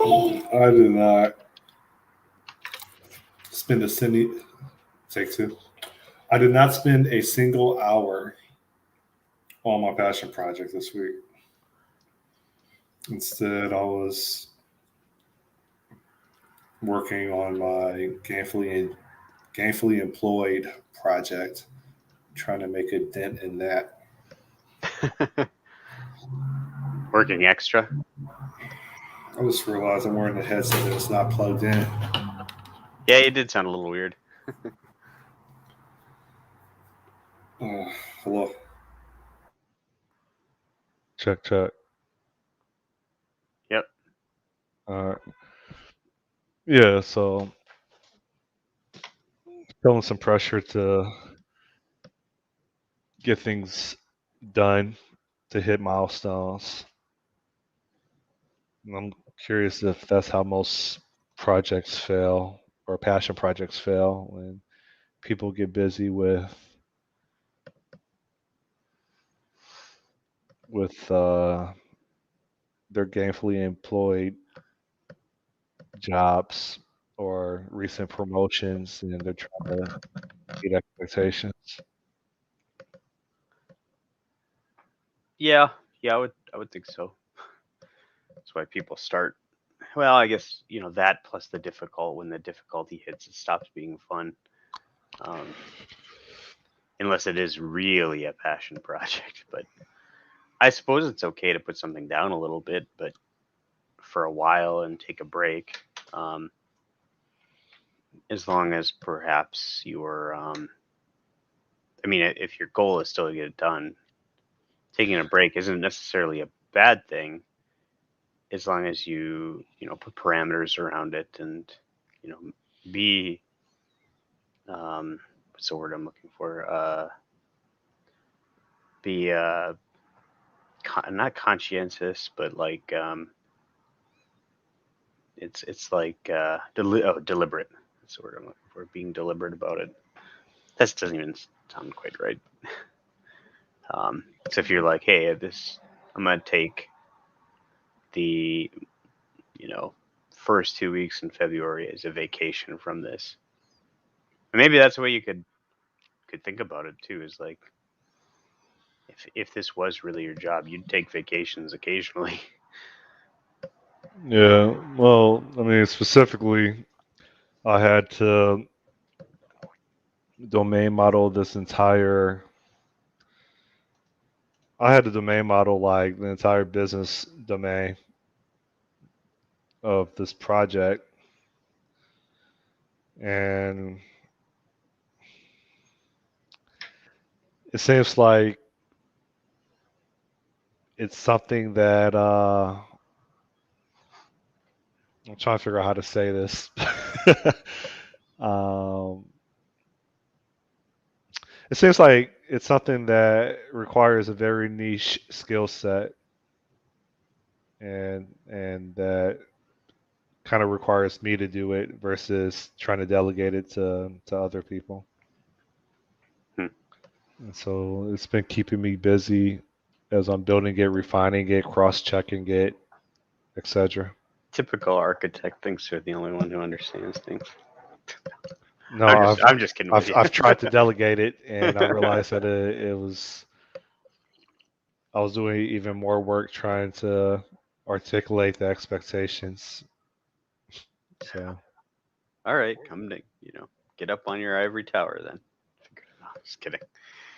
I did not spend a single take two. I did not spend a single hour on my passion project this week. Instead, I was working on my gainfully employed project, trying to make a dent in that. Working extra. I just realized I'm wearing a headset and it's not plugged in. Yeah, it did sound a little weird. Hello. Check, check. Yep. All right. Yeah, so feeling some pressure to get things done, to hit milestones. And I'm curious if that's how most projects fail or passion projects fail when people get busy with their gainfully employed jobs or recent promotions and they're trying to meet expectations. Yeah. Yeah, I would think so. That's why people start. Well, I guess that plus the difficult. When the difficulty hits, it stops being fun. Um, unless it is really a passion project. But I suppose it's okay to put something down a little bit, but for a while and take a break. Um, as long as perhaps I mean, if your goal is still to get it done, taking a break isn't necessarily a bad thing, as long as put parameters around it and you know be what's the word I'm looking for? Be not conscientious, but like it's like deliberate. That's the word I'm looking for. Being deliberate about it. That doesn't even sound quite right. So if you're like, hey, I'm gonna take the you know first 2 weeks in February as a vacation from this, and maybe that's the way you could think about it too. Is like if this was really your job, you'd take vacations occasionally. Yeah, well, I mean, specifically, I had to domain model this entire. I had to domain model like the entire business domain of this project, and it seems like it's something that I'm trying to figure out how to say this. um, it seems like it's something that requires a very niche skill set, and that kind of requires me to do it versus trying to delegate it to other people. Hmm. And so it's been keeping me busy as I'm building it, refining it, cross-checking it, etc. Typical architect thinks they're the only one who understands things. No, I'm just kidding with you. I've tried to delegate it, and I realized that it was I was doing even more work trying to articulate the expectations. So All right, come to get up on your ivory tower then. No, just kidding.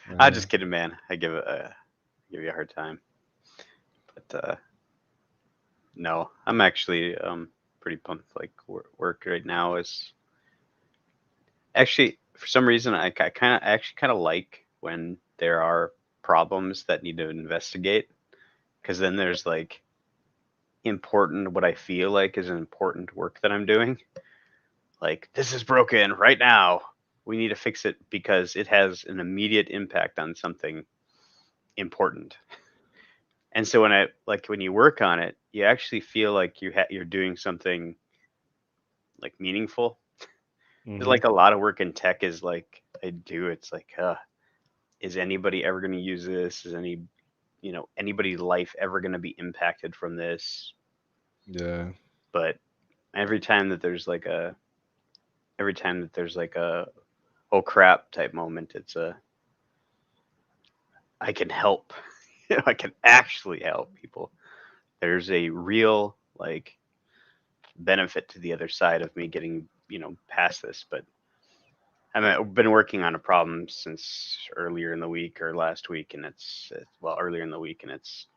I'm uh, just kidding, man. I give you a hard time, but no, I'm actually pretty pumped. Like work right now is actually for some reason I actually kind of like when there are problems that need to investigate, because then there's like important what I feel like is an important work that I'm doing. Like, this is broken right now. We need to fix it because it has an immediate impact on something important. And so when you work on it, you actually feel like you're doing something like meaningful. There's hmm like a lot of work in tech is like I do. It's like, is anybody ever going to use this? Is anybody's life ever going to be impacted from this? yeah. but every time that there's like a oh crap type moment, it's I can help. I can actually help people. There's a real like benefit to the other side of me getting past this. But I've been working on a problem since earlier in the week or last week, and it's earlier in the week, and it's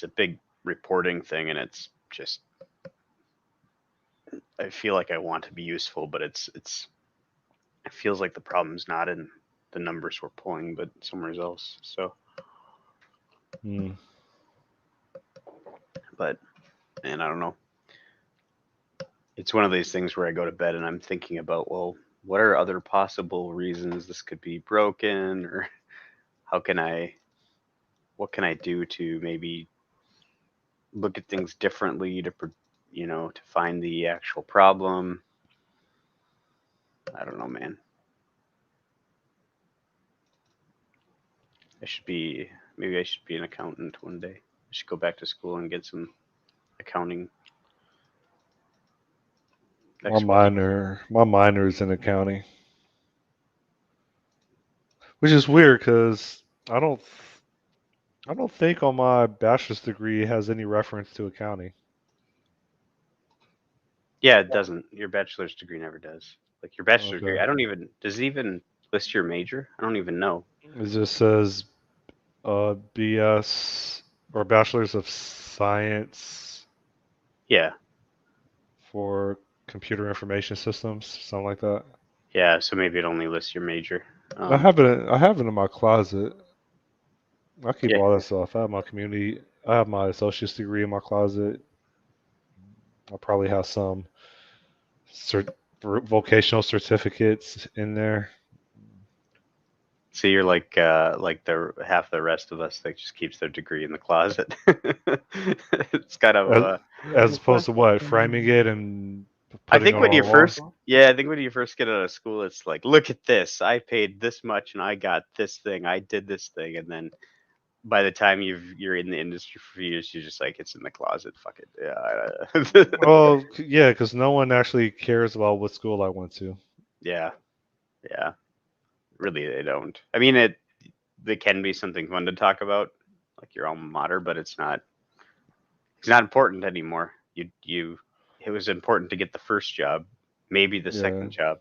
a big reporting thing, and it's just I feel like I want to be useful, but it feels like the problem's not in the numbers we're pulling, but somewhere else. So, but and I don't know. It's one of these things where I go to bed and I'm thinking about, well, what are other possible reasons this could be broken, or what can I do to maybe look at things differently to find the actual problem. I don't know, man. Maybe I should be an accountant one day. I should go back to school and get some accounting. My minor is in accounting, which is weird because I don't think on my bachelor's degree it has any reference to accounting. Yeah, it doesn't. Your bachelor's degree never does. Like your bachelor's degree, Okay. does it even list your major? I don't even know. It just says BS or Bachelor's of Science Yeah. for Computer Information Systems, something like that. Yeah, so maybe it only lists your major. I have it in my closet. I keep Yeah. all that stuff. I have my associate's degree in my closet. I probably have some vocational certificates in there. So you're like the half the rest of us that just keeps their degree in the closet. It's kind of as opposed to what, framing it and I putting it think on when our you wall. I think when you first get out of school, it's like, look at this. I paid this much and I got this thing. I did this thing. And then by the time you're in the industry for years, you're just like, it's in the closet. Fuck it. Yeah. Well, yeah, because no one actually cares about what school I went to. Yeah. Yeah. Really, they don't. I mean, it can be something fun to talk about, like your alma mater, but it's not important anymore. It was important to get the first job, maybe the second job.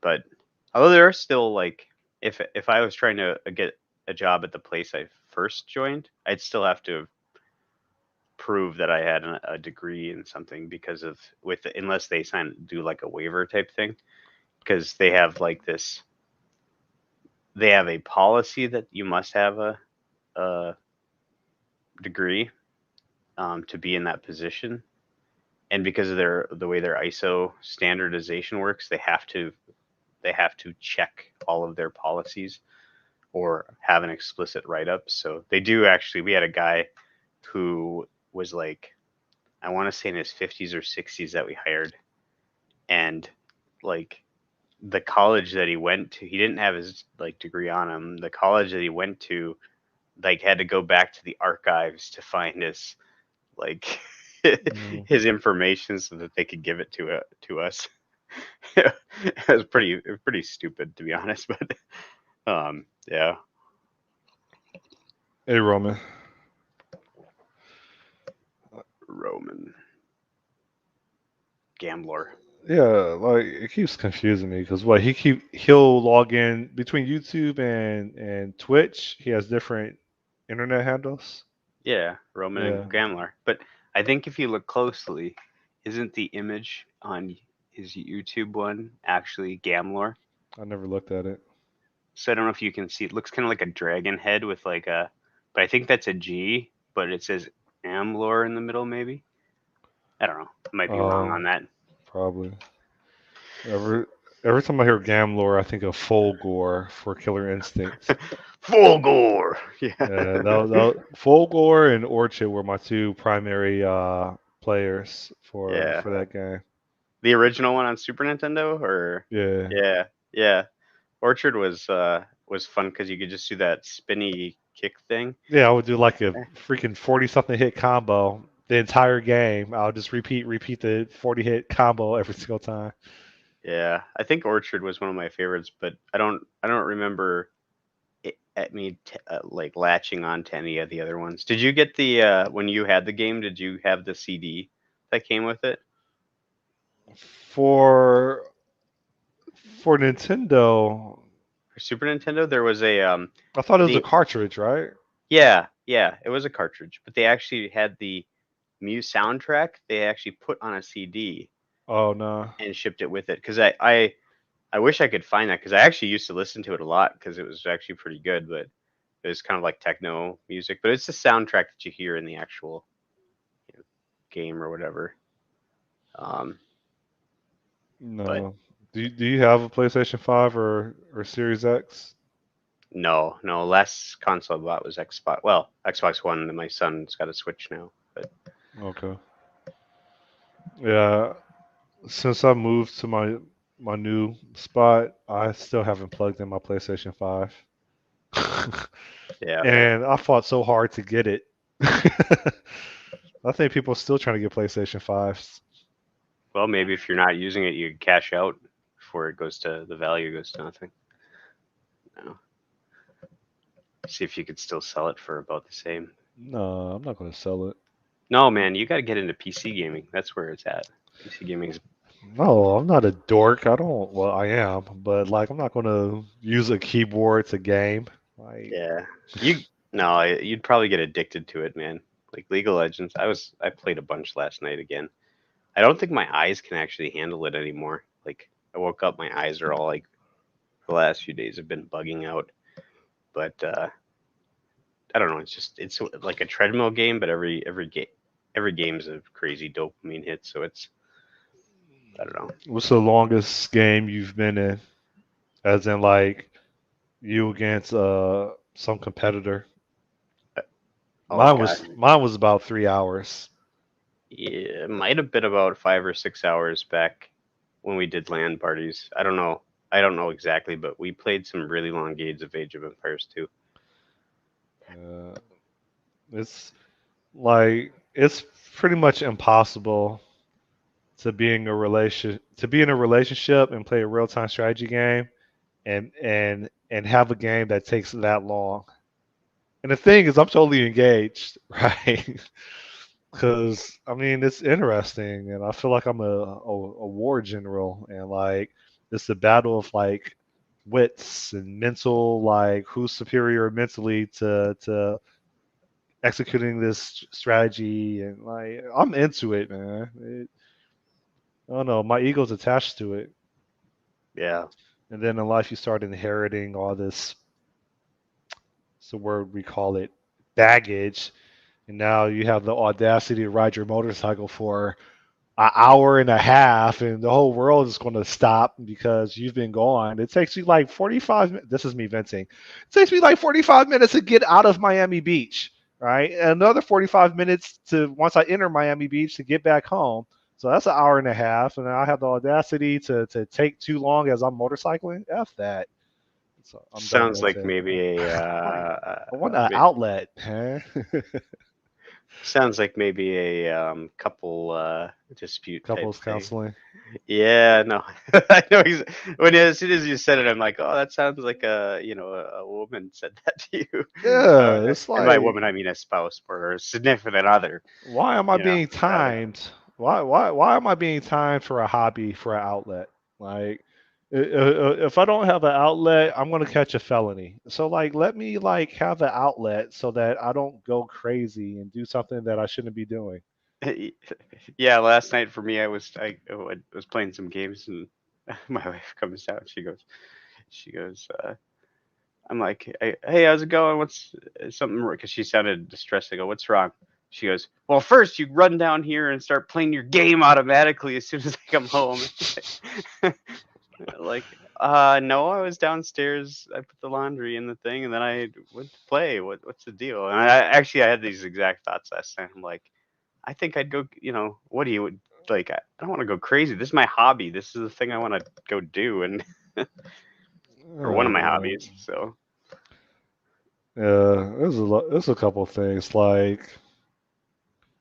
But although there are still like, if I was trying to get a job at the place I first joined, I'd still have to prove that I had a degree in something because of unless they do like a waiver type thing, because they have like this. They have a policy that you must have a degree to be in that position, and because of the way their ISO standardization works, they have to check all of their policies or have an explicit write-up. So they do actually. We had a guy who was like, I want to say in his 50s or 60s that we hired, and like the college that he went to, he didn't have his like degree on him. The college that he went to like had to go back to the archives to find his like his information so that they could give it to us. It was pretty stupid, to be honest, but yeah. Hey, Roman. Gambler. Yeah, like it keeps confusing me because he'll log in between YouTube and Twitch. He has different internet handles. Yeah, Roman Yeah, and Gambler. But I think if you look closely, isn't the image on his YouTube one actually Gambler? I never looked at it. So I don't know if you can see. It looks kind of like a dragon head with like but I think that's a G, but it says Amlor in the middle, maybe. I don't know. I might be wrong on that. Probably. Every time I hear Gamlor, I think of Fulgore for Killer Instinct. Fulgore. Yeah. Fulgore and Orchid were my two primary players for that game. The original one on Super Nintendo, or yeah. Orchard was fun because you could just do that spinny kick thing. Yeah, I would do like a freaking 40-something hit combo the entire game. I'll just repeat the 40 hit combo every single time. Yeah, I think Orchard was one of my favorites, but I don't remember at me like latching on to any of the other ones. Did you get the when you had the game? Did you have the CD that came with it? For Nintendo, For Super Nintendo, there was a I thought it was a the cartridge, right? yeah, it was a cartridge, but they actually had the Muse soundtrack. They actually put on a CD Oh no. and shipped it with it because I wish I could find that because I actually used to listen to it a lot because it was actually pretty good, but it was kind of like techno music. But it's the soundtrack that you hear in the actual game or whatever. Um, but No. Do you have a PlayStation 5 or Series X? no, last console I bought was Xbox. Well, Xbox One, and my son's got a Switch now. But Okay. Yeah. Since I moved to my new spot, I still haven't plugged in my PlayStation 5. yeah, And I fought so hard to get it. I think people are still trying to get PlayStation 5s. well, maybe if you're not using it, you cash out before it goes to the value goes to nothing. No. See if you could still sell it for about the same. No, I'm not going to sell it. No, man, you got to get into PC gaming. That's where it's at. PC gaming is No, I'm not a dork. I don't. Well, I am, but like, I'm not going to use a keyboard to game. Like, yeah. You no, you'd probably get addicted to it, man. Like League of Legends. I played a bunch last night again. I don't think my eyes can actually handle it anymore. Like I woke up, my eyes are all like the last few days have been bugging out. But I don't know. It's like a treadmill game, but every game is a crazy dopamine hit. So it's I don't know. what's the longest game you've been in? As in, like, you against some competitor? Oh god, Mine was about 3 hours. yeah, it might have been about 5 or 6 hours back when we did LAN parties. I don't know. I don't know exactly, but we played some really long games of Age of Empires 2. Uh, it's like it's pretty much impossible to be in a relationship and play a real time strategy game and have a game that takes that long. And the thing is, I'm totally engaged, right? Because I mean, it's interesting, and I feel like I'm a war general, and like it's a battle of like wits and mental, like who's superior mentally to executing this strategy, and like I'm into it, man. I don't know, my ego's attached to it, Yeah, and then in life you start inheriting all this. It's the word we call it, baggage, and now you have the audacity to ride your motorcycle for an hour and a half, and the whole world is going to stop because you've been gone. It takes you like 45 minutes. This is me venting. It takes me like 45 minutes to get out of Miami Beach, right? And another 45 minutes to once I enter Miami Beach to get back home. So that's an hour and a half, and I have the audacity to take too long as I'm motorcycling. F that. So I'm done sounds like venting. maybe a I want an outlet, huh? sounds like maybe a couple dispute type Couples thing. counseling. Yeah, no, I know. As soon as you said it, I'm like, oh, that sounds like a woman said that to you. Yeah, it's And by like, woman, I mean a spouse or a significant other. why am I You know, being rather. timed? Why am I being timed for a hobby, for an outlet? Like, if I don't have an outlet, I'm gonna catch a felony. So like, let me like have an outlet so that I don't go crazy and do something that I shouldn't be doing. Yeah, last night for me, I was playing some games and my wife comes out. She goes. I'm like, hey, how's it going? What's something? Because she sounded distressed. I go, what's wrong? She goes, well, first you run down here and start playing your game automatically as soon as I come home. Like, no, I was downstairs. I put the laundry in the thing, and then I went to play. What's the deal? And I had these exact thoughts last night. I'm like, I think I'd go. What do you like? I don't want to go crazy. This is my hobby. This is the thing I want to go do, and or one of my Uh, hobbies. So yeah, there's a couple of things like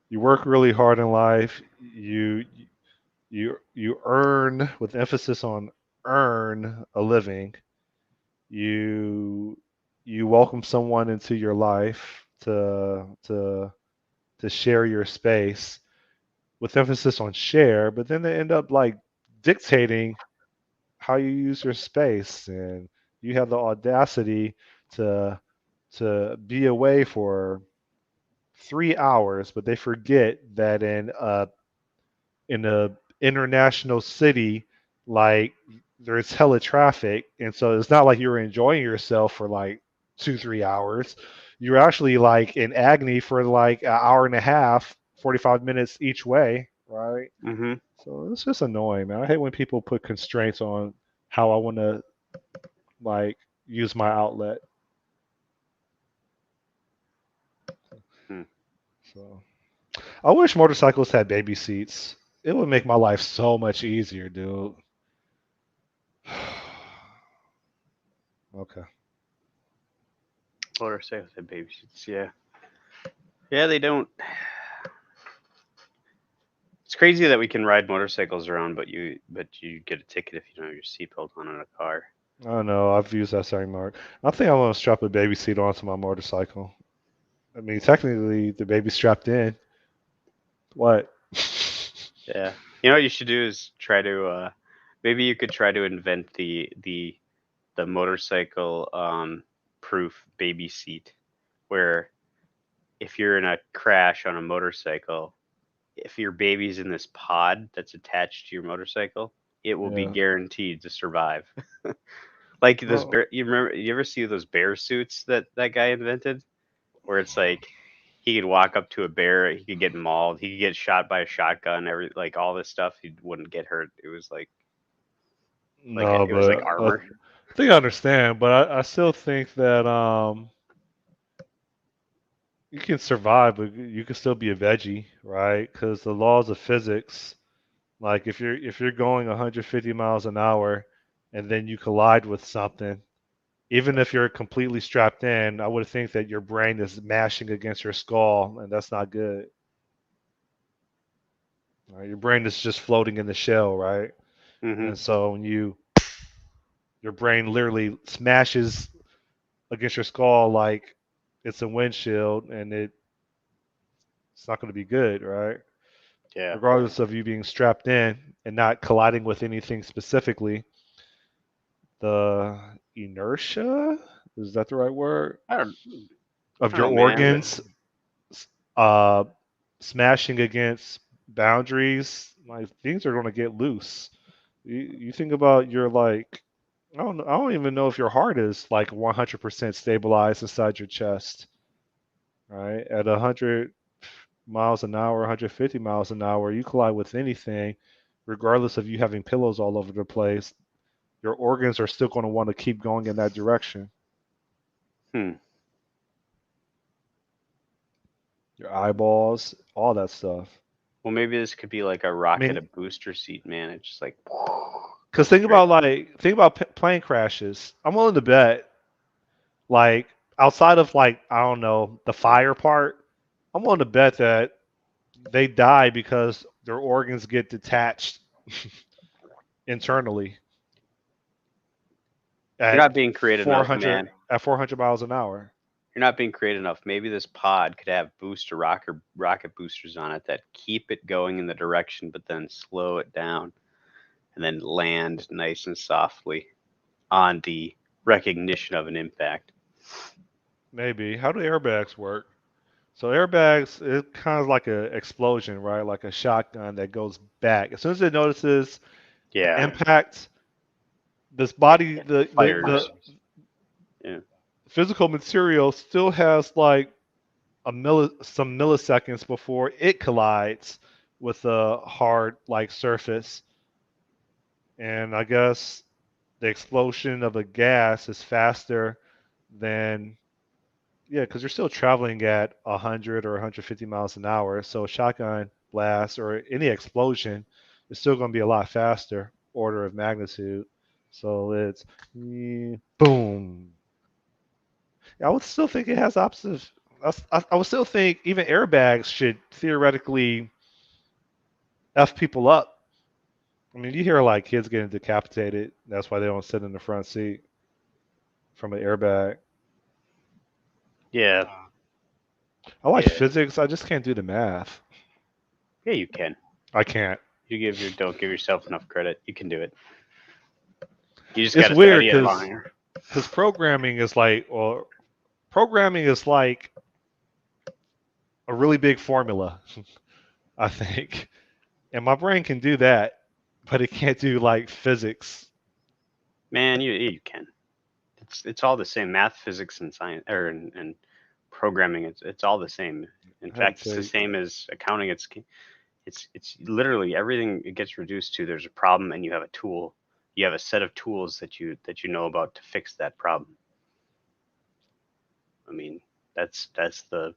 You work really hard in life. You earn, with emphasis on earn, a living. You you welcome someone into your life to share your space, with emphasis on share, but then they end up like dictating how you use your space, and you have the audacity to be away for 3 hours, but they forget that in a international city, like, there's hella traffic, and so it's not like you're enjoying yourself for like 2 3 hours. You're actually like in agony for like an hour and a half, 45 minutes each way, right? Hmm. So it's just annoying, man. I hate when people put constraints on how I want to like use my outlet. Hmm. So I wish motorcycles had baby seats. It would make my life so much easier, dude. Okay. Motorcycles have baby seats. Yeah. Yeah, they don't. It's crazy that we can ride motorcycles around, but you get a ticket if you don't have your seatbelt on in a car. I don't know. I've used that same mark. I think I want to strap a baby seat onto my motorcycle. I mean, technically, the baby's strapped in. What? Yeah. You know what you should do is try to maybe you could try to invent the motorcycle proof baby seat where if you're in a crash on a motorcycle, if your baby's in this pod that's attached to your motorcycle, it will be Yeah. guaranteed to survive. Like those Oh, bear, you ever see those bear suits that guy invented? Where it's like he could walk up to a bear, he could get mauled, he could get shot by a shotgun, every like all this stuff, he wouldn't get hurt. It was no, it was like but armor. I think I understand, but I still think that you can survive, but you can still be a veggie, right? Because the laws of physics, like if you're going 150 miles an hour and then you collide with something, even if you're completely strapped in, I would think that your brain is mashing against your skull, and that's not good. Right? Your brain is just floating in the shell, right? Hmm. And so when your brain literally smashes against your skull like it's a windshield, and it's not going to be good, right? Yeah. Regardless of you being strapped in and not colliding with anything specifically, the inertia, is that the right word, I of don't your know, man. organs uh, smashing against boundaries, like things are going to get loose. You think about your like, I don't even know if your heart is like 100% stabilized inside your chest, right? At 100 miles an hour, 150 miles an hour, you collide with anything, regardless of you having pillows all over the place, your organs are still going to want to keep going in that direction. Hmm. Your eyeballs, all that stuff. Well, maybe this could be like a I rocket, mean, a booster seat, man. It's just like because straight. think about plane crashes. I'm willing to bet, like, outside of like, I don't know, the fire part, I'm willing to bet that they die because their organs get detached internally You're at not being creative enough, 400 man. at 400 miles an hour. You're not being creative enough. Maybe this pod could have rocket boosters on it that keep it going in the direction, but then slow it down and then land nice and softly on the recognition of an impact. Maybe. How do airbags work? So airbags, it's kind of like an explosion, right? Like a shotgun that goes back. As soon as it notices the Yeah, impact, this body, fires. Yeah. physical material still has like some milliseconds before it collides with a hard like surface. And I guess the explosion of a gas is faster than, yeah, because you're still traveling at 100 or 150 miles an hour. So a shotgun blast or any explosion is still going to be a lot faster, order of magnitude. So it's boom. I would still think it has opposite. I would still think even airbags should theoretically f people up. I mean, you hear like kids getting decapitated. That's why they don't sit in the front seat from an airbag. Yeah, I like yeah, physics. I just can't do the math. yeah. You can. I can't. Don't give yourself enough credit. You can do it. You just got It's to weird study it longer. because programming is like a really big formula. I think, and my brain can do that, but it can't do like physics. Man, you can. It's all the same. Math, physics, and science, and programming. It's all the same. In I had fact, to it's the take. same as accounting. It's literally everything. It gets reduced to there's a problem and you have a tool. You have a set of tools that you know about to fix that problem. I mean, that's the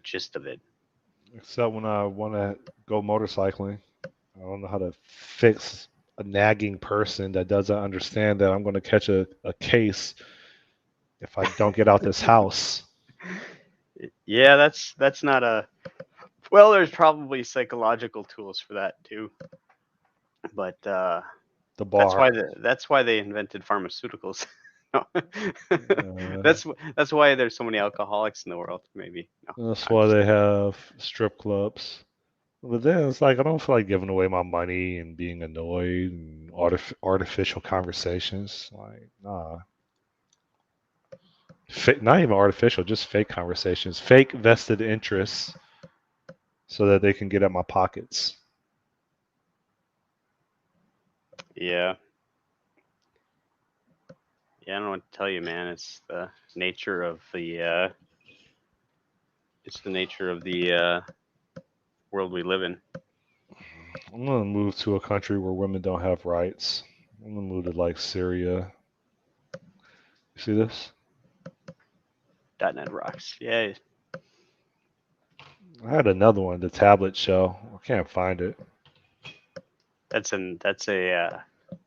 gist of it. Except when I want to go motorcycling, I don't know how to fix a nagging person that doesn't understand that I'm going to catch a case if I don't get out this house. Yeah, that's not a well. There's probably psychological tools for that too, but The bar. that's why they invented pharmaceuticals. No. Uh, That's why there's so many alcoholics in the world. Maybe no, that's I'm why just they kidding. have strip clubs. But then it's like I don't feel like giving away my money and being annoyed and artificial conversations. Like, nah. Not even artificial, just fake conversations, fake vested interests, so that they can get at my pockets. Yeah, yeah. I don't know what to tell you, man. Nature of the it's the nature of the world we live in. I'm gonna move to a country where women don't have rights. I'm gonna move to like Syria. You see this? .NET rocks. Yeah, I had another one, the tablet show. I can't find it. that's a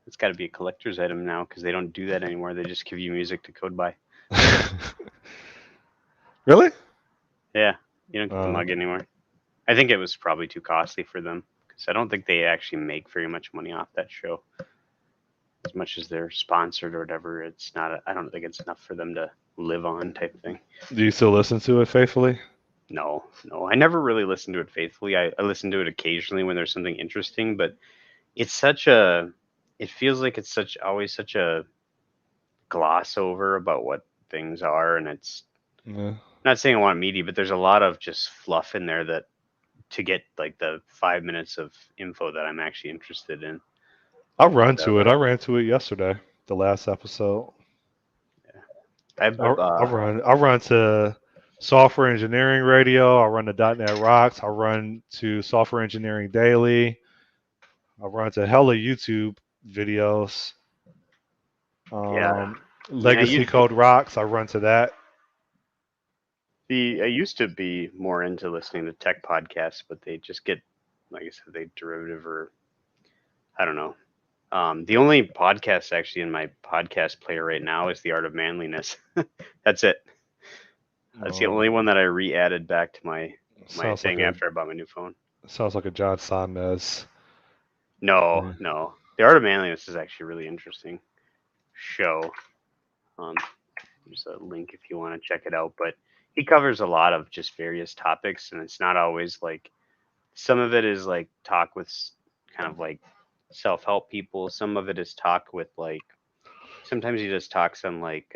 it's got to be a collector's item now because they don't do that anymore. They just give you music to code by. Really? Yeah, you don't get the Uh, mug anymore. I think it was probably too costly for them because I don't think they actually make very much money off that show. As much as they're sponsored or whatever, it's not. I don't think it's enough for them to live on type thing. do you still listen to it faithfully? No, no, I never really listened to it faithfully. I listen to it occasionally when there's something interesting, but it's such a. It feels like it's always such a gloss over about what things are, and it's Yeah. not saying I want meaty, but there's a lot of just fluff in there that to get like the 5 minutes of info that I'm actually interested in. I run So, to it. I ran to it yesterday, the last episode. I've I run to software engineering radio. I run to .NET Rocks. I run to software engineering daily. I run to hella YouTube videos. yeah. I mean, Legacy Code Rocks. I run to that. I used to be more into listening to tech podcasts, but they just get, like I said, they derivative or I don't know. The only podcast actually in my podcast player right now is The Art of Manliness. That's it. That's the only one that I re-added back to my Sounds like thing a after I bought my new phone. John Sonmez. No, Yeah. no. The Art of Manliness is actually a really interesting show. Um, there's a link if you want to check it out. But he covers a lot of just various topics, and it's not always like some of it is like talk with kind of like self-help people. Some of it is talk with like sometimes he just talks on like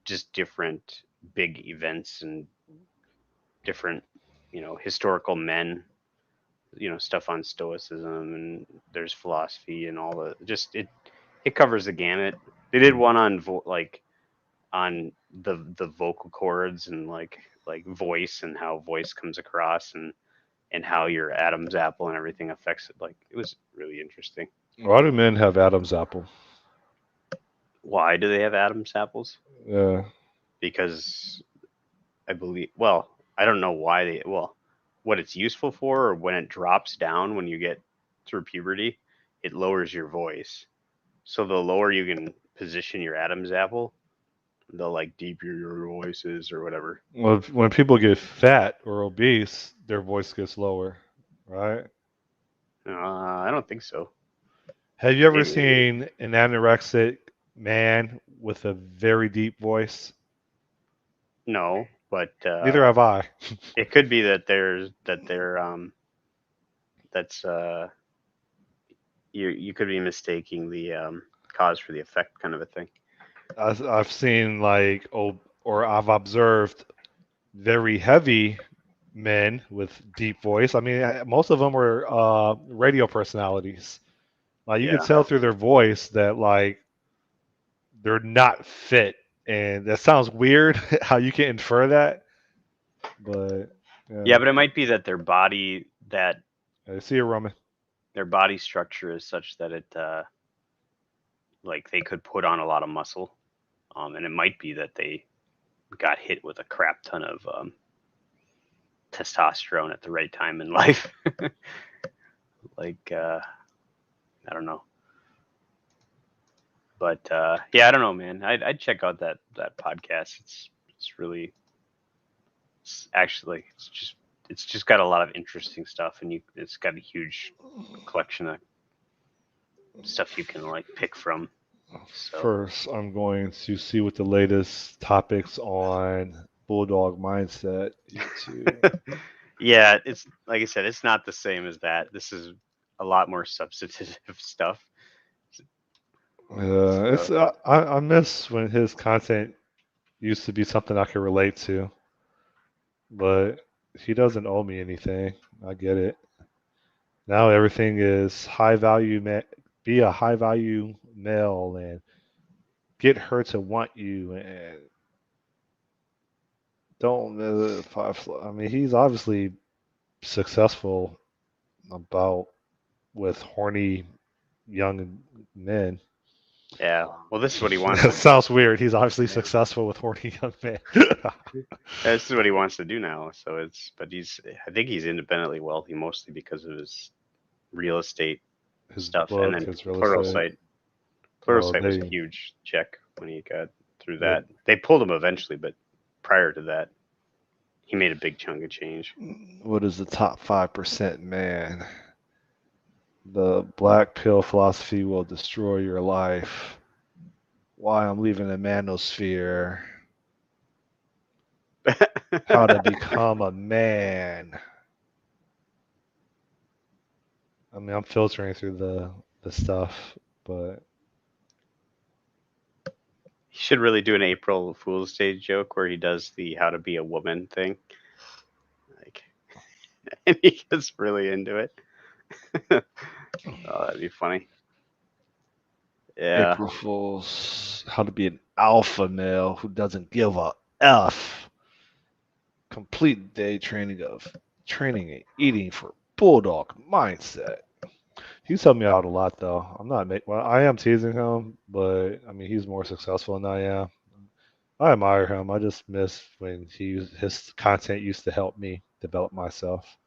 just different big events and different historical men, stuff on stoicism, and there's philosophy and all the just it covers the gamut. They did one on like on the vocal cords and like voice and how voice comes across and how your Adam's apple and everything affects it. Like it was really interesting. Why do men have Adam's apple? Why do they have Adam's apples? Yeah. Because I believe, well, I don't know why what it's useful for, or when it drops down when you get through puberty, it lowers your voice. So the lower you can position your Adam's apple, they'll like deep your voices or whatever. Well, when people get fat or obese, their voice gets lower, right? I don't think so. Have you ever Maybe. seen an anorexic man with a very deep voice? No, but Neither have I. it could be that that's you could be mistaking the cause for the effect kind of a thing. I've seen like or I've observed very heavy men with deep voice. I mean, most of them were radio personalities. Like you could Yeah. tell through their voice that like they're not fit, and that sounds weird how you can infer that, but Yeah, but it might be that I see a Roman. their body structure is such that it like they could put on a lot of muscle, and it might be that they got hit with a crap ton of testosterone at the right time in life. Like I don't know, but yeah, I don't know, man. I'd check out that podcast. It's really actually it's just got a lot of interesting stuff, and it's got a huge collection of stuff you can like pick from. So. First, I'm going to see what the latest topics on Bulldog Mindset YouTube. Yeah, it's like I said, it's not the same as that. This is a lot more substantive stuff. It's I miss when his content used to be something I could relate to, but he doesn't owe me anything. I get it. Now everything is high value. Be a high value male and get her to want you and don't I mean, he's obviously successful about with horny young men. Yeah. Well, this is what he wants. That sounds weird. He's obviously successful with horny young men. This is what he wants to do now. So but I think he's independently wealthy mostly because of his real estate His stuff, book, and then his real Pluralsight. Pluralsight was a huge check when he got through that. They pulled him eventually, but prior to that, he made a big chunk of change. What is the top 5% man? The black pill philosophy will destroy your life. Why I'm leaving the manosphere. How to become a man. I mean, I'm filtering through the stuff, but He should really do an April Fool's Day joke where he does the how to be a woman thing. Like, and he gets really into it. Oh, that'd be funny. Yeah. April Fools, how to be an alpha male who doesn't give a F. Complete day training and eating for Bulldog Mindset. He's helped me out a lot, though. I am teasing him, but I mean, he's more successful than I am. I admire him. I just miss when his content used to help me develop myself.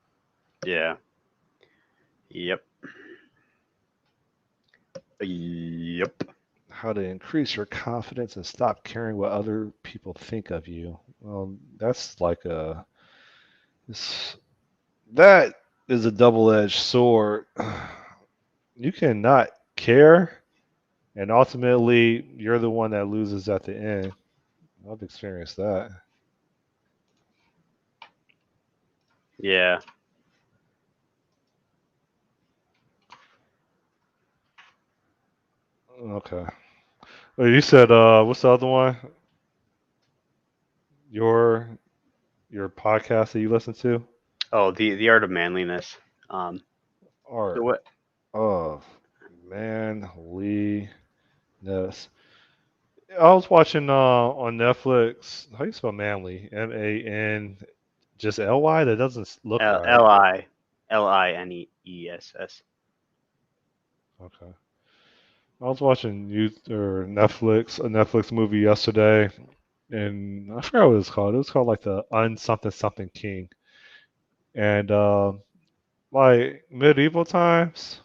Yeah. Yep. Yep. How to increase your confidence and stop caring what other people think of you. Well, that's like that is a double-edged sword. You cannot care, and ultimately, you're the one that loses at the end. I've experienced that. Yeah. Okay. Well, you said what's the other one? Your podcast that you listen to? Oh, the art of manliness. Um, Art what? of manliness. I was watching on Netflix. How do you spell manly? MAN, just LY. That doesn't look right. Liness. Okay. I was watching a Netflix movie yesterday, and I forgot what it was called. It was called like the Un something something King, and like medieval times,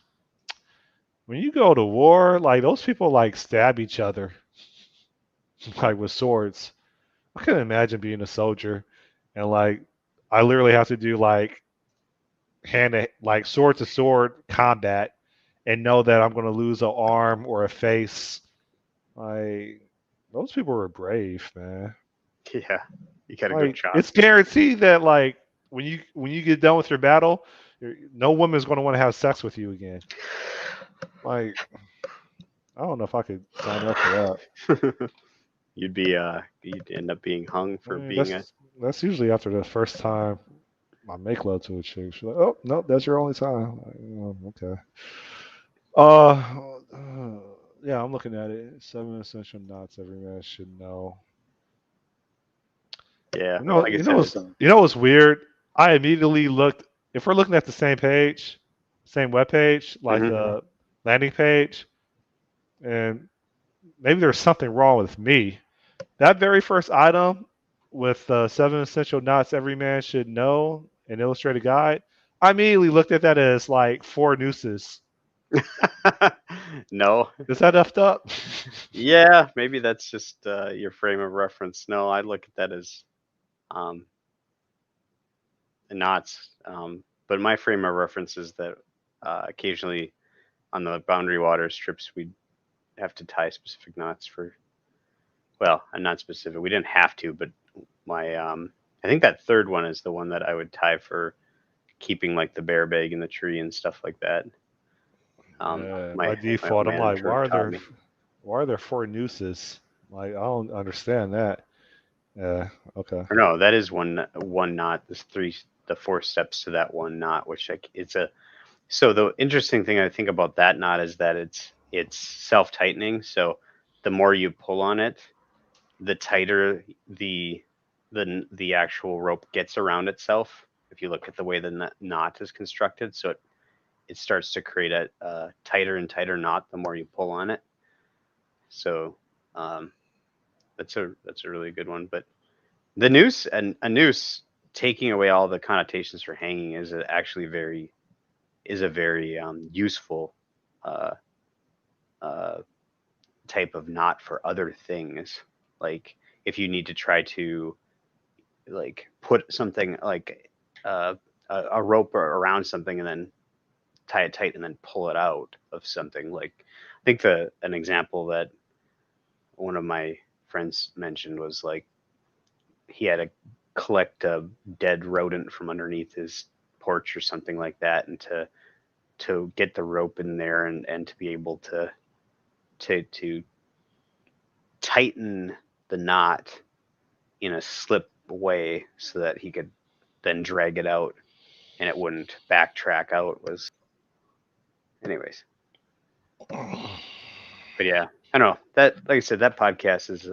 when you go to war, like those people like stab each other. like with swords. I couldn't imagine being a soldier and like I literally have to do like like sword to sword combat and know that I'm going to lose an arm or a face. Like those people were brave, man. Yeah, you got a good Like shot. it's guaranteed that like when you get done with your battle, no woman's going to want to have sex with you again. Like I don't know if I could sign up for that. You'd end up being hung I for mean, being a. that's usually after the first time I make love to a chick. She's like, "Oh no, that's your only time." Like, okay. Yeah, I'm looking at it. 7 essential knots every man should know. Yeah, like I said, it's You know what's weird? I immediately looked. If we're looking at the same page, same web page, like Mhm. the landing page, and maybe there's something wrong with me. That very first item with 7 essential knots every man should know, an illustrated guide. I immediately looked at that as like 4 nooses. No, Is that effed up? yeah, maybe that's just your frame of reference. No, I look at that as um, knots. But my frame of reference is that occasionally on the boundary water strips, we'd have to tie specific knots for, well, not specific. We didn't have to, but my, I think that third one is the one that I would tie for keeping like the bear bag in the tree and stuff like that. Yeah, My by default, I'm like, manager taught me. why are there 4 nooses? Like, I don't understand that. Yeah, okay. Or no, that is one knot. The 4 steps to that one knot, which like it's a. So the interesting thing I think about that knot is that it's self tightening. So the more you pull on it, the tighter the actual rope gets around itself. If you look at the way the knot is constructed, so it starts to create a tighter and tighter knot the more you pull on it. So um, that's a really good one. But the noose and a noose, taking away all the connotations for hanging, is a very useful uh, uh, type of knot for other things. Like if you need to try to like put something like a rope around something and then tie it tight and then pull it out of something. Like I think an example that one of my friends mentioned was like he had to collect a dead rodent from underneath his porch or something like that, and to get the rope in there and to be able to tighten the knot in a slip way so that he could then drag it out and it wouldn't backtrack out was anyways. But yeah, I don't know that, like I said, that podcast is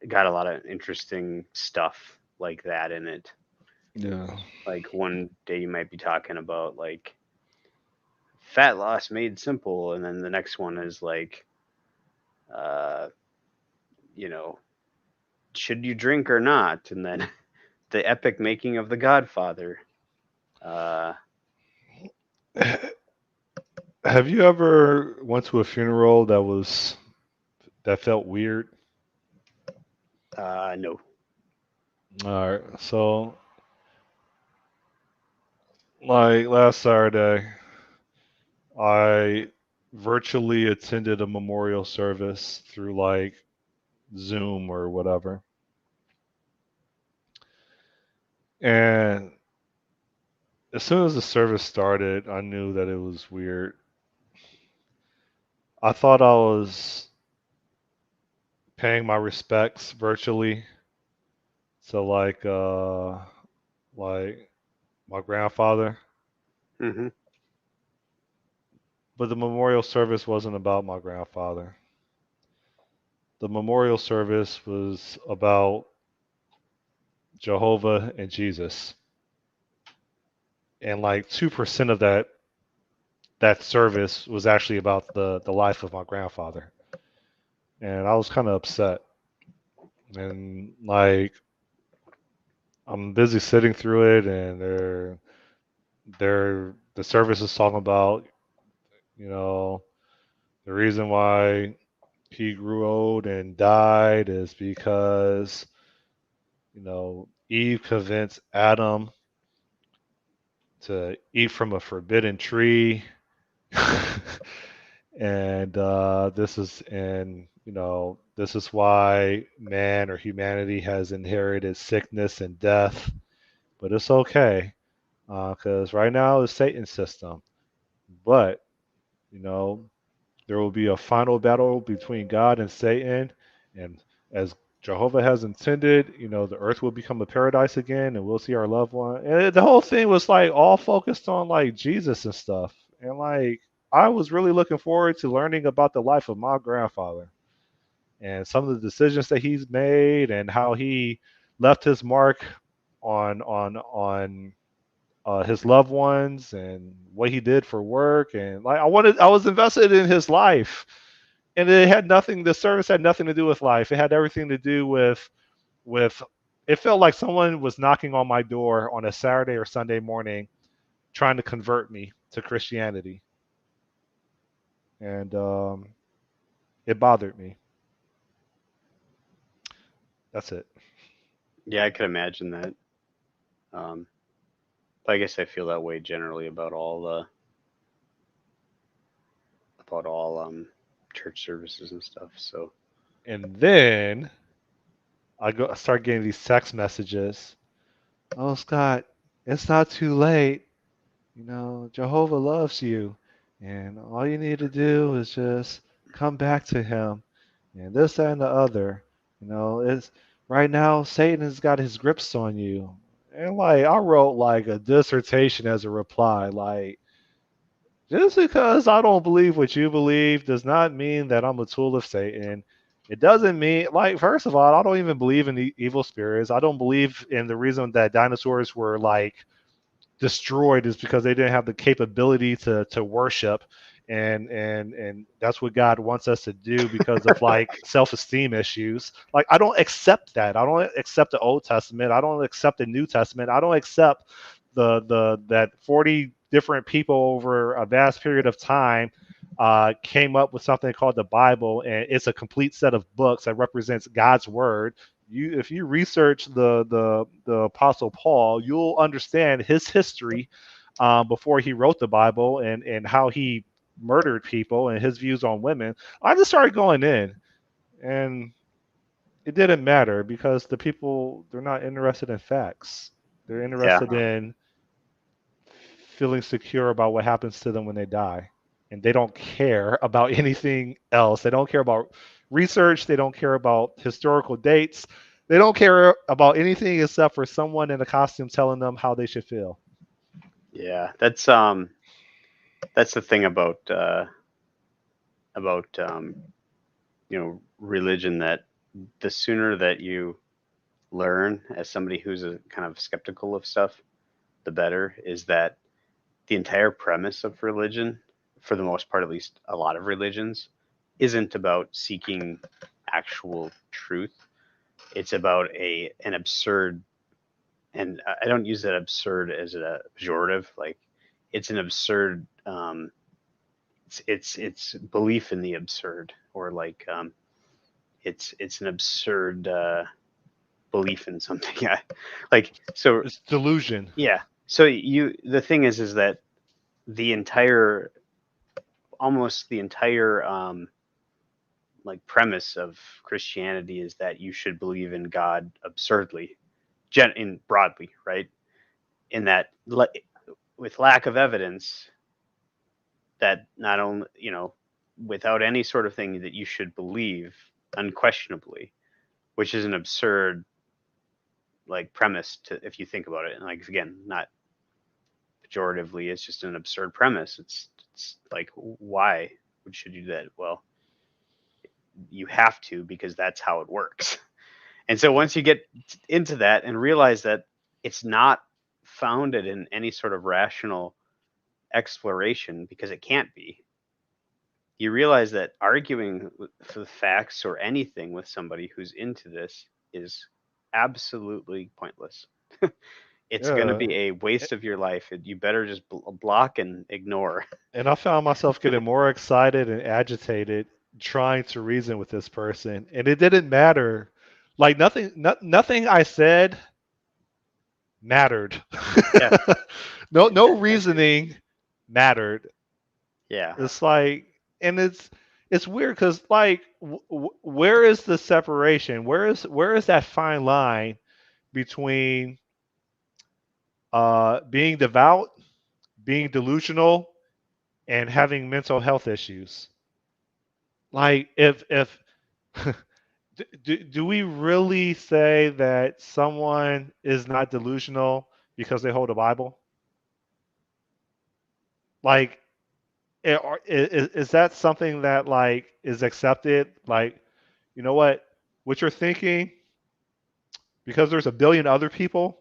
got a lot of interesting stuff like that in it. Yeah. Like one day you might be talking about like fat loss made simple, and then the next one is like uh you know, should you drink or not, and then the epic making of the Godfather. uh Have you ever went to a funeral that felt weird? no. All right. So, like last Saturday, I virtually attended a memorial service through like Zoom or whatever. And as soon as the service started, I knew that it was weird. I thought I was paying my respects virtually to like my grandfather, Hmm. but the memorial service wasn't about my grandfather. The memorial service was about Jehovah and Jesus. And like 2% of that service was actually about the life of my grandfather. And I was kind of upset. And like I'm busy sitting through it and the service is talking about, you know, the reason why he grew old and died is because, Eve convinced Adam to eat from a forbidden tree. And this is why man or humanity has inherited sickness and death. But it's okay, because right now it's Satan's system. But you know, there will be a final battle between God and Satan, and as Jehovah has intended, the earth will become a paradise again, and we'll see our loved one. And the whole thing was like all focused on like Jesus and stuff, and like I was really looking forward to learning about the life of my grandfather and some of the decisions that he's made and how he left his mark on his loved ones and what he did for work. And like I was invested in his life, and it had nothing. The service had nothing to do with life. It had everything to do with. It felt like someone was knocking on my door on a Saturday or Sunday morning, trying to convert me to Christianity, and it bothered me. That's it. Yeah, I could imagine that. Um, I guess I feel that way generally about all church services and stuff. So And then I start getting these text messages. Oh, Scott, it's not too late. Jehovah loves you, and all you need to do is just come back to him, and this that, and the other. It's right now Satan has got his grips on you, and like I wrote like a dissertation as a reply, like just because I don't believe what you believe does not mean that I'm a tool of Satan. It doesn't mean, like, first of all, I don't even believe in the evil spirits. I don't believe in the reason that dinosaurs were like destroyed is because they didn't have the capability to worship, and that's what God wants us to do because of like self-esteem issues. Like I don't accept that. I don't accept the Old Testament. I don't accept the New Testament. I don't accept the that 40 different people over a vast period of time came up with something called the Bible, and it's a complete set of books that represents God's word. If you research the Apostle Paul, you'll understand his history before he wrote the Bible, and how he murdered people and his views on women. I just started going in, and it didn't matter because the people, they're not interested in facts. They're yeah, interested in feeling secure about what happens to them when they die. And they don't care about anything else. They don't care about research. They don't care about historical dates. They don't care about anything except for someone in a costume telling them how they should feel. yeah, that's the thing about religion, that the sooner that you learn as somebody who's a kind of skeptical of stuff, the better. Is that the entire premise of religion, for the most part, at least a lot of religions, isn't about seeking actual truth. It's about an absurd, and I don't use that absurd as a pejorative. Like it's an absurd. It's belief in the absurd, or like it's an absurd belief in something. Yeah, like so. It's delusion. Yeah. So the thing is that the entire, almost the entire like premise of Christianity is that you should believe in God absurdly, in broadly, right? In that with lack of evidence, that not only, without any sort of thing, that you should believe unquestionably, which is an absurd like premise to, if you think about it. And like again, not pejoratively, it's just an absurd premise. It's like, why should you do that? Well, you have to, because that's how it works. And so once you get into that and realize that it's not founded in any sort of rational exploration, because it can't be, you realize that arguing for the facts or anything with somebody who's into this is absolutely pointless. It's going to Yeah. be a waste of your life. You better just block and ignore. And I found myself getting more excited and agitated trying to reason with this person, and it didn't matter. Like nothing I said mattered. Yeah. No reasoning mattered. Yeah. It's like, and it's weird because like, where is the separation? Where is that fine line between being devout, being delusional, and having mental health issues? Like, if do we really say that someone is not delusional because they hold a Bible? Like, is that something that like is accepted? Like, you know what you're thinking, because there's a billion other people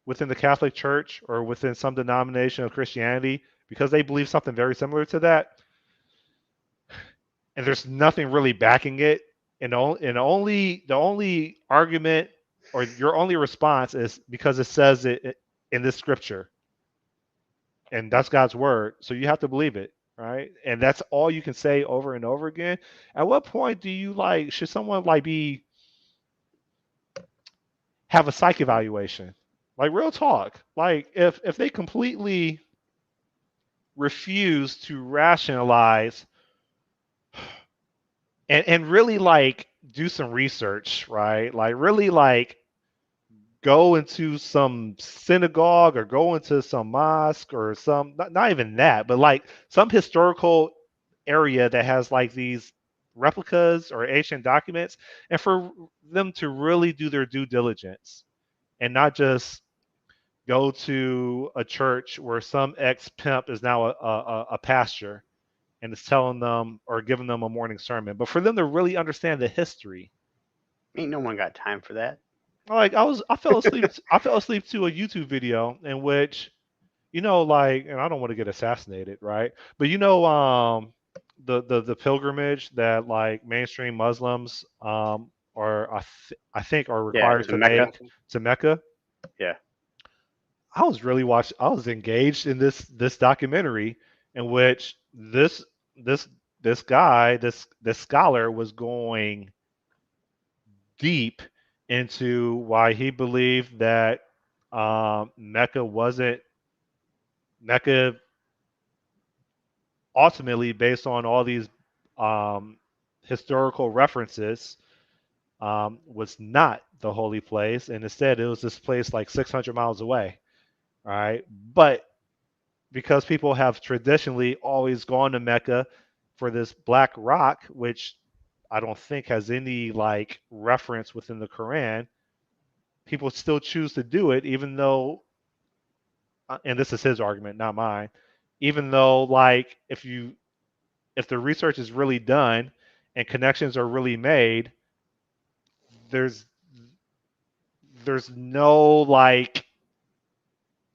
within the Catholic Church or within some denomination of Christianity because they believe something very similar to that, and there's nothing really backing it, and the only argument or your only response is because it says it in this scripture, and that's God's word, so you have to believe it, right? And that's all you can say over and over again. At what point do you like should someone like be have a psych evaluation? Like, real talk. Like, if they completely refuse to rationalize and really like do some research, right? Like, really like go into some synagogue or go into some mosque or some, not even that, but like some historical area that has like these replicas or ancient documents, and for them to really do their due diligence and not just go to a church where some ex pimp is now a pastor and is telling them or giving them a morning sermon, but for them to really understand the history. Ain't no one got time for that. Like, I fell asleep to a YouTube video in which, like, and I don't want to get assassinated, right? But the pilgrimage that like mainstream Muslims are I think are Yeah, required to to Mecca. make to Mecca. Yeah. I was engaged in this documentary in which this this guy, this scholar was going deep into why he believed that Mecca wasn't Mecca ultimately, based on all these um, historical references, was not the holy place, and instead it was this place like 600 miles away, right? But because people have traditionally always gone to Mecca for this black rock, which I don't think has any like reference within the Quran, people still choose to do it, even though, and this is his argument, not mine, even though like if the research is really done and connections are really made, there's there's no like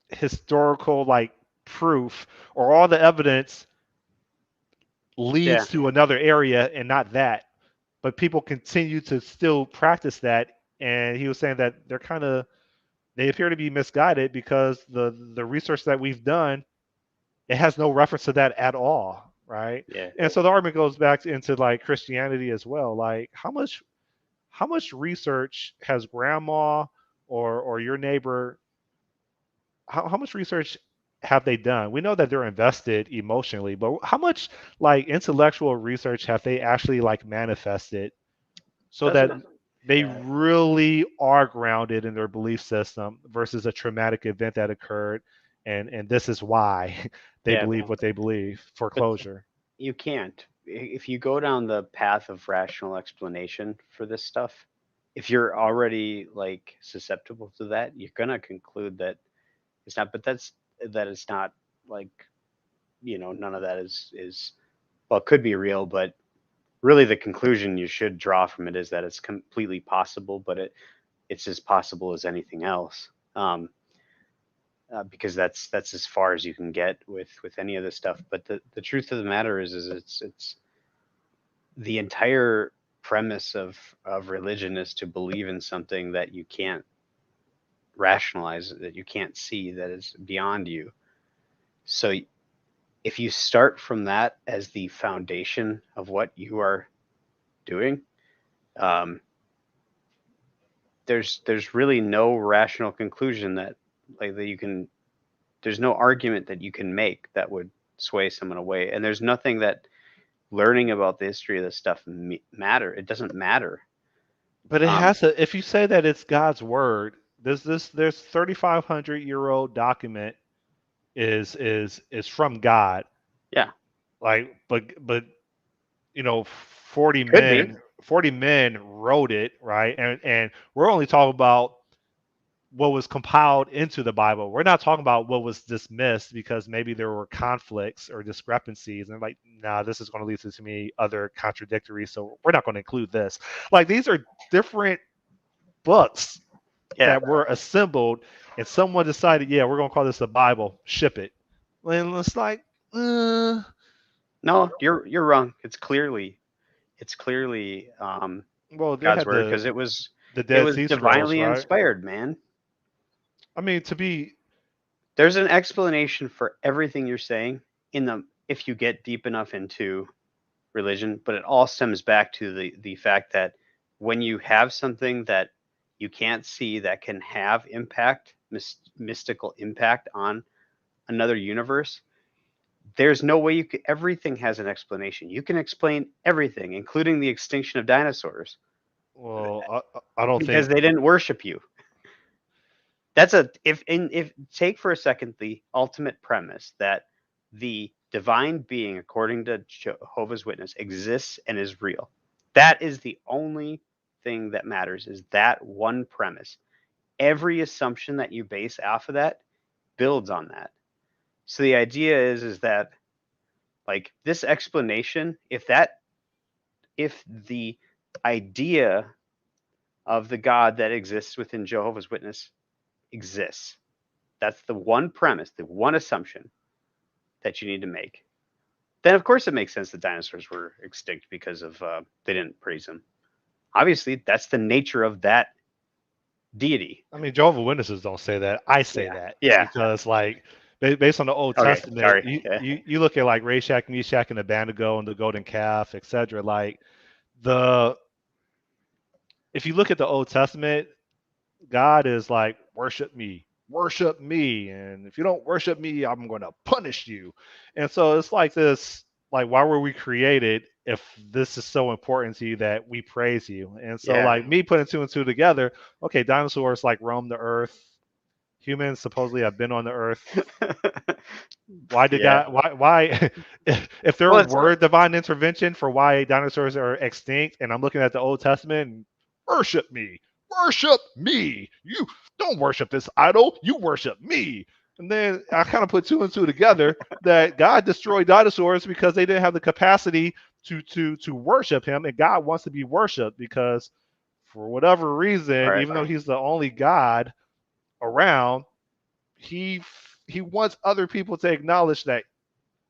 historical like proof, or all the evidence Yeah. leads to another area and not that. But people continue to still practice that, and he was saying that they appear to be misguided because the research that we've done, it has no reference to that at all, right? Yeah. And so the argument goes back into like Christianity as well. Like, how much research has grandma or your neighbor, how much research have they done? We know that they're invested emotionally, but how much like intellectual research have they actually like manifested so that Doesn't. they Yeah. really are grounded in their belief system versus a traumatic event that occurred, and this is why they Yeah. believe what they believe, But foreclosure. you can't. If you go down the path of rational explanation for this stuff, if you're already like susceptible to that, you're gonna conclude that it's not. But that it's not like, none of that is well, it could be real, but really the conclusion you should draw from it is that it's completely possible, but it's as possible as anything else. Because that's as far as you can get with any of this stuff. But the truth of the matter is it's the entire premise of religion is to believe in something that you can't rationalize, that you can't see, that is beyond you. So if you start from that as the foundation of what you are doing, there's really no rational conclusion that you can. There's no argument that you can make that would sway someone away, and there's nothing that learning about the history of this stuff matter. It doesn't matter. But it has to. If you say that it's God's word, there's 3,500-year-old document is from God. Yeah. Like, but 40 Could be. 40 men wrote it, right? And we're only talking about what was compiled into the Bible. We're not talking about what was dismissed because maybe there were conflicts or discrepancies, and like, nah, this is going to lead to me other contradictory, so we're not going to include this. Like, these are different books that were assembled, and someone decided, yeah, we're going to call this the Bible, ship it. And it's like, no, you're wrong. It's clearly well, God's word, because it was Dead Sea divinely Scrolls, right? inspired, man. I mean, there's an explanation for everything you're saying if you get deep enough into religion, but it all stems back to the fact that when you have something that you can't see that can have impact, mystical impact on another universe, there's no way everything has an explanation. You can explain everything, including the extinction of dinosaurs. Well, I don't because think they didn't worship you. That's if take for a second the ultimate premise that the divine being, according to Jehovah's Witness, exists and is real. That is the only thing that matters, is that one premise. Every assumption that you base off of that builds on that. So the idea is that, like, this explanation, if the idea of the God that exists within Jehovah's Witness exists, that's the one premise, the one assumption that you need to make, then of course it makes sense that dinosaurs were extinct because of they didn't praise them. Obviously, that's the nature of that deity. I mean, Jehovah's Witnesses don't say that. I say that. Yeah. Because, like, based on the Old Testament, sorry. You look at, like, Rashak, Meshach, and Abednego and the golden calf, etc. Like, if you look at the Old Testament, God is like, worship me, and if you don't worship me, I'm going to punish you. And so it's like this, like, why were we created if this is so important to you that we praise you? And so, like, me putting two and two together, okay, dinosaurs, like, roam the earth. Humans supposedly have been on the earth. Why did God? Why? If there were divine intervention for why dinosaurs are extinct, and I'm looking at the Old Testament, and, worship me. You don't worship this idol. You worship me. And then I kind of put two and two together that God destroyed dinosaurs because they didn't have the capacity to worship him, and God wants to be worshipped because, for whatever reason, even though he's the only God around, he wants other people to acknowledge that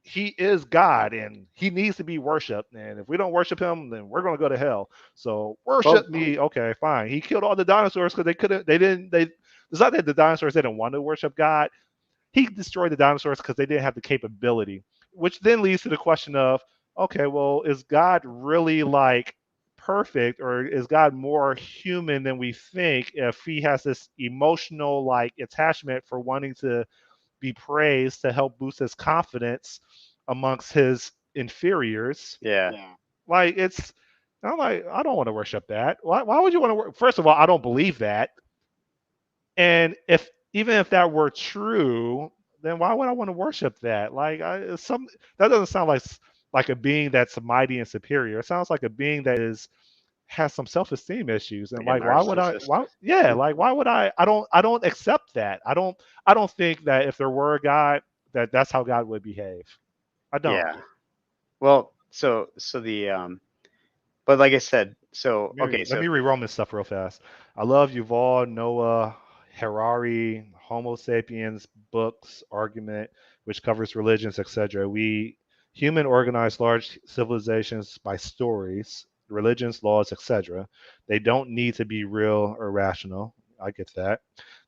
he is God and he needs to be worshipped. And if we don't worship him, then we're going to go to hell. So worship me. Okay, fine. He killed all the dinosaurs because it's not that the dinosaurs didn't want to worship God. He destroyed the dinosaurs because they didn't have the capability, which then leads to the question of, okay, well, is God really, like, perfect, or is God more human than we think if he has this emotional, like, attachment for wanting to be praised to help boost his confidence amongst his inferiors? Like, I'm like, I don't want to worship that. Why would you want to work? First of all, I don't believe that. And even if that were true, then why would I want to worship that? Like, that doesn't sound like a being that's mighty and superior. It sounds like a being that has some self-esteem issues. And, like, why would I? Why would I? I don't accept that. I don't think that if there were a God, that's how God would behave. I don't. Yeah. Well, so the but like I said, so let me read Roman stuff real fast. I love Yuval Noah Harari, Homo sapiens books argument, which covers religions, etc. We human organize large civilizations by stories, religions, laws, etc. They don't need to be real or rational. I get that.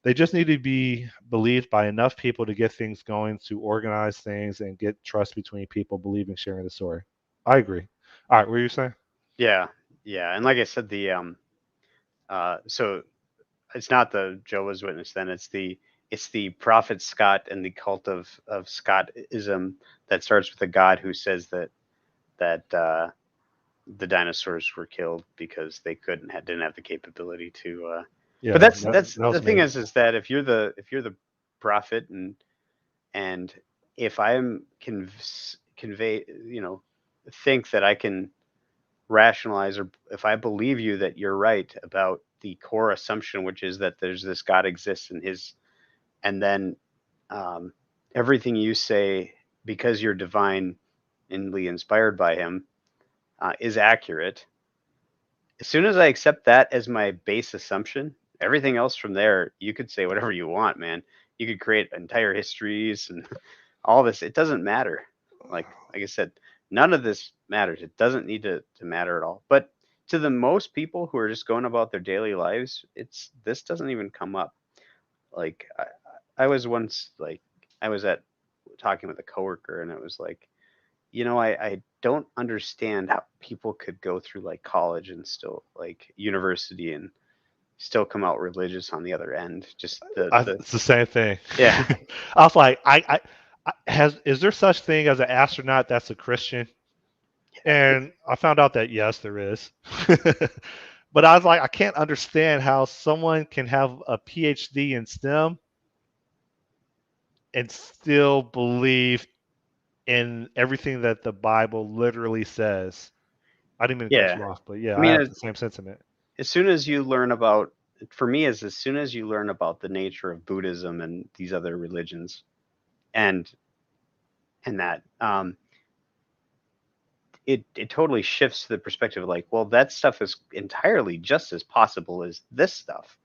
They just need to be believed by enough people to get things going, to organize things, and get trust between people believing, sharing the story. I agree. All right, what were you saying? Yeah, yeah, and like I said, so it's not the Jehovah's Witness. Then it's the prophet Scott and the cult of Scottism that starts with a god who says that the dinosaurs were killed because they didn't have the capability to. But Yeah, that's that the was thing me. is that if you're the prophet and if I'm convey think that I can rationalize, or if I believe you that you're right about the core assumption, which is that there's this God exists and then um, everything you say, because you're divinely inspired by him, is accurate. As soon as I accept that as my base assumption, everything else from there, you could say whatever you want, man. You could create entire histories and all this. It doesn't matter. Like I said, none of this matters. It doesn't need to matter at all. But to the most people who are just going about their daily lives, this doesn't even come up. Like I was once like I was at talking with a coworker and it was like, I don't understand how people could go through like college and still like university and still come out religious on the other end. Just the It's the same thing. yeah. I was like, is there such thing as an astronaut that's a Christian? And I found out that yes, there is. But I was like, I can't understand how someone can have a PhD in STEM and still believe in everything that the Bible literally says. I didn't mean to cut Yeah. you off, but yeah, I I mean, have the same sentiment. as soon as you learn about, for me, is as soon as you learn about the nature of Buddhism and these other religions, and that it totally shifts the perspective. Like, well, that stuff is entirely just as possible as this stuff.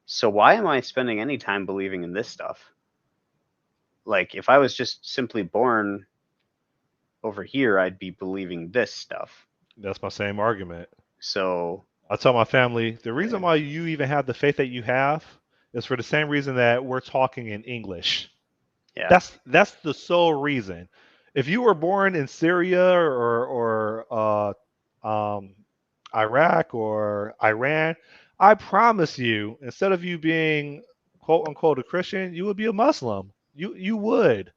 So why am I spending any time believing in this stuff? Like, if I was just simply born over here, I'd be believing this stuff. That's my same argument. So I tell my family the reason why you even have the faith that you have is for the same reason that we're talking in English. yeah, That's the sole reason. If you were born in Syria or Iraq or Iran, I promise you, instead of you being quote unquote a Christian, you would be a Muslim. You would,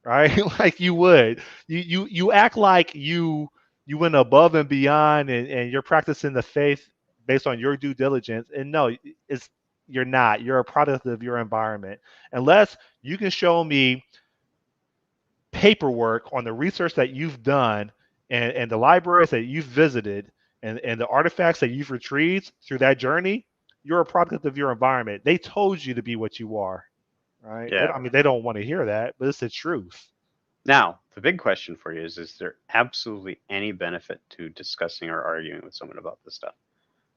right? Like you would. You act like you went above and beyond and you're practicing the faith based on your due diligence. And no, it's you're not. You're a product of your environment. Unless you can show me paperwork on the research that you've done and the libraries that you've visited and the artifacts that you've retrieved through that journey, you're a product of your environment. They told you to be what you are, right? yeah. I mean, they don't want to hear that, but it's the truth. Now, the big question for you is there absolutely any benefit to discussing or arguing with someone about this stuff?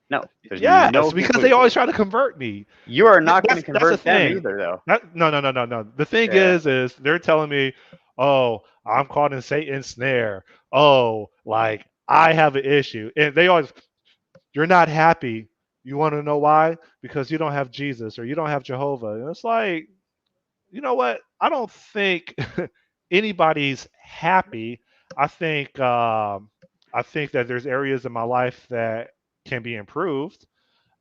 No, there's Yes, no because they conclusion. always try to convert me. You are not going to That's the convert them thing. either, though. No. The thing Yeah, is they're telling me, oh, I'm caught in Satan's snare. Oh, like I have an issue, and they always, you're not happy. You want to know why? Because you don't have Jesus or you don't have Jehovah. And it's like, you know what? I don't think anybody's happy. I think I think that there's areas in my life that can be improved.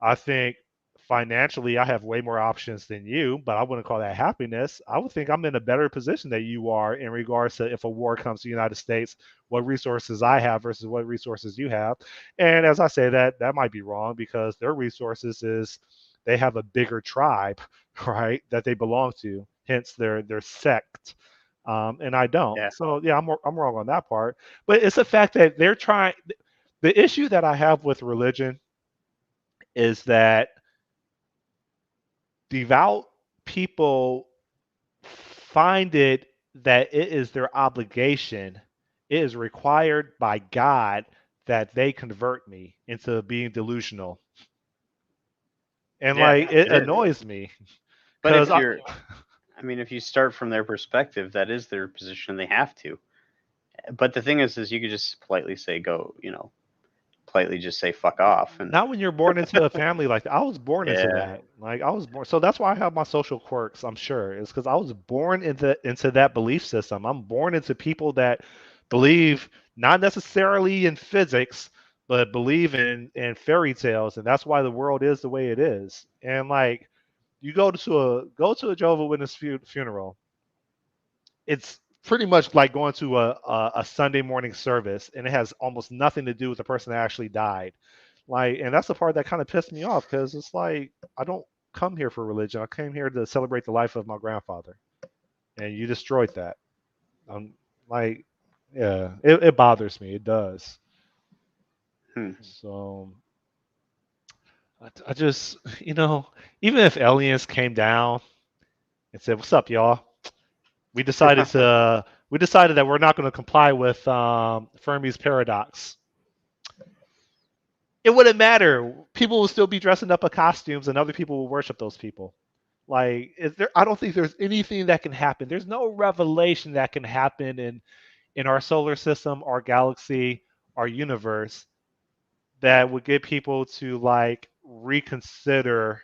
I think financially I have way more options than you, but I wouldn't call that happiness. I would think I'm in a better position than you are in regards to if a war comes to the United States, what resources I have versus what resources you have. And as I say that might be wrong because their resources is they have a bigger tribe, right, that they belong to, hence their sect. And I don't. yeah, So yeah, I'm wrong on that part. But it's the fact that they're trying. The issue that I have with religion is that devout people find it that it is their obligation, it is required by God that they convert me into being delusional. And yeah. like it It is. annoys me But because I mean, if you start from their perspective, that is their position. They have to. But the thing is you could just politely say, go, politely just say fuck off. And Not when you're born into a family like that. I was born into yeah, that. Like I was born, so that's why I have my social quirks. I'm sure it's because I was born into that belief system. I'm born into people that believe not necessarily in physics, but believe in fairy tales, and that's why the world is the way it is. And like you go to a Jehovah's Witness funeral, it's pretty much like going to a Sunday morning service, and it has almost nothing to do with the person that actually died. Like, and that's the part that kind of pissed me off because it's like I don't come here for religion. I came here to celebrate the life of my grandfather, and you destroyed that. I'm like, yeah, it bothers me. It does. hmm. So I just, even if aliens came down and said, "What's up, y'all?" We decided to we decided that we're not going to comply with Fermi's paradox. It wouldn't matter. People will still be dressing up in costumes, and other people will worship those people. Like, is there? I don't think there's anything that can happen. There's no revelation that can happen in our solar system, our galaxy, our universe that would get people to like reconsider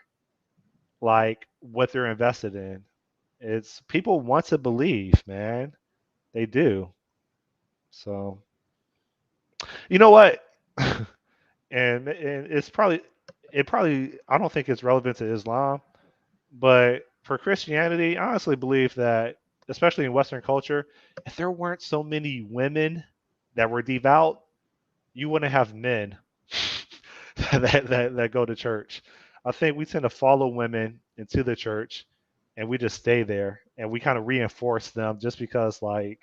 like what they're invested in. It's people want to believe, man. They do. So, you know what? And it probably I don't think it's relevant to Islam, but for Christianity, I honestly believe that especially in Western culture, if there weren't so many women that were devout, you wouldn't have men that go to church. I think we tend to follow women into the church and we just stay there and we kind of reinforce them just because like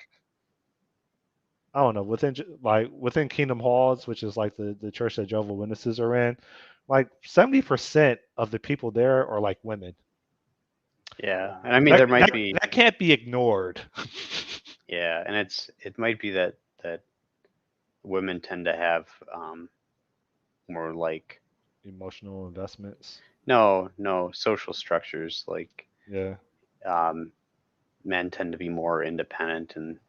I don't know, within Kingdom Halls, which is like the church that Jehovah's Witnesses are in, like 70% of the people there are like women. Yeah, and I mean That there might that be that can't be ignored. yeah, and it might be that women tend to have more like Emotional investments. no social structures like Yeah. um, men tend to be more independent, and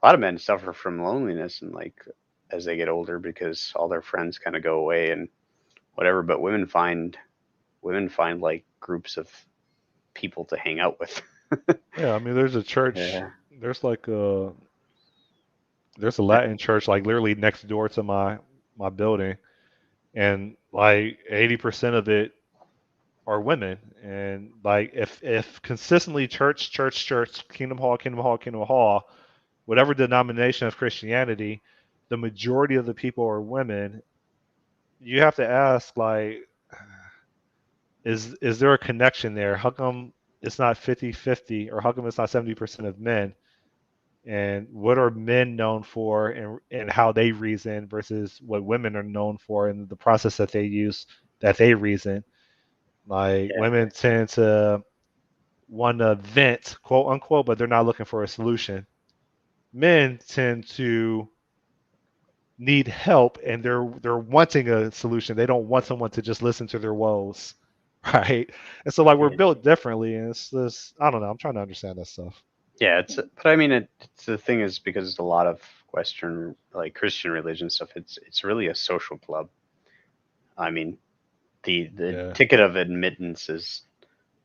a lot of men suffer from loneliness and like as they get older because all their friends kind of go away and whatever. But women find like groups of people to hang out with. Yeah, I mean there's a church, Yeah, there's like there's a Latin church like literally next door to my building and like 80% of it are women and like if consistently church kingdom hall whatever denomination of Christianity the majority of the people are women you have to ask like is there a connection there how come it's not 50-50 or how come it's not 70% of men and what are men known for and how they reason versus what women are known for and the process that they use that they reason like yeah, women tend to want to vent, quote unquote, but they're not looking for a solution. Men tend to need help and they're wanting a solution. They don't want someone to just listen to their woes. Right. And so like we're yeah. built differently and it's this I don't know, I'm trying to understand that stuff. Yeah, but I mean, it's the thing is because a lot of Western like Christian religion stuff, it's really a social club. I mean, the Yeah. ticket of admittance is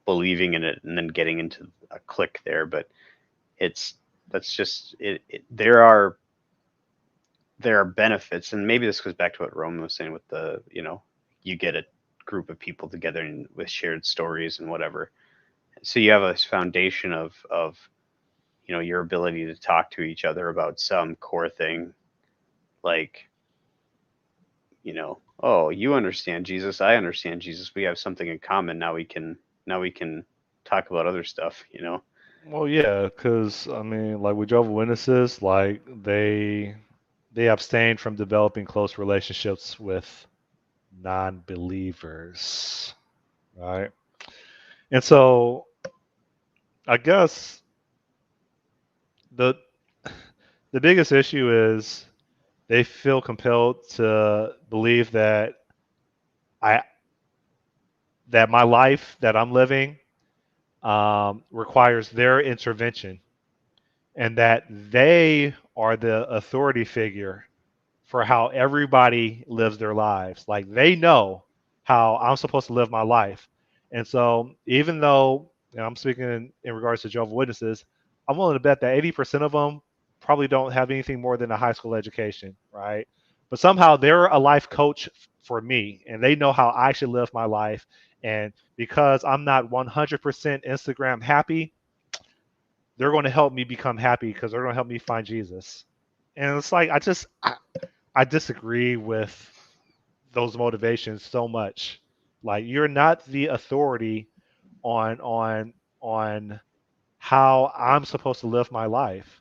believing in it and then getting into a clique there, but it's that's just there are benefits, and maybe this goes back to what Roman was saying with the you get a group of people together and with shared stories and whatever, so you have a foundation of your ability to talk to each other about some core thing like oh, you understand Jesus, I understand Jesus, we have something in common, now we can talk about other stuff. Well, yeah, because I mean, like with Jehovah's Witnesses, like they abstain from developing close relationships with non-believers, right? And so I guess the the biggest issue is they feel compelled to believe I that my life that I'm living requires their intervention, and that they are the authority figure for how everybody lives their lives. Like they know how I'm supposed to live my life. And so even though, and I'm speaking in regards to Jehovah's Witnesses, I'm willing to bet that 80% of them probably don't have anything more than a high school education, right? But somehow they're a life coach for me and they know how I should live my life. And because I'm not 100% Instagram happy, they're going to help me become happy because they're going to help me find Jesus. And it's like I disagree with those motivations so much. Like you're not the authority on how I'm supposed to live my life.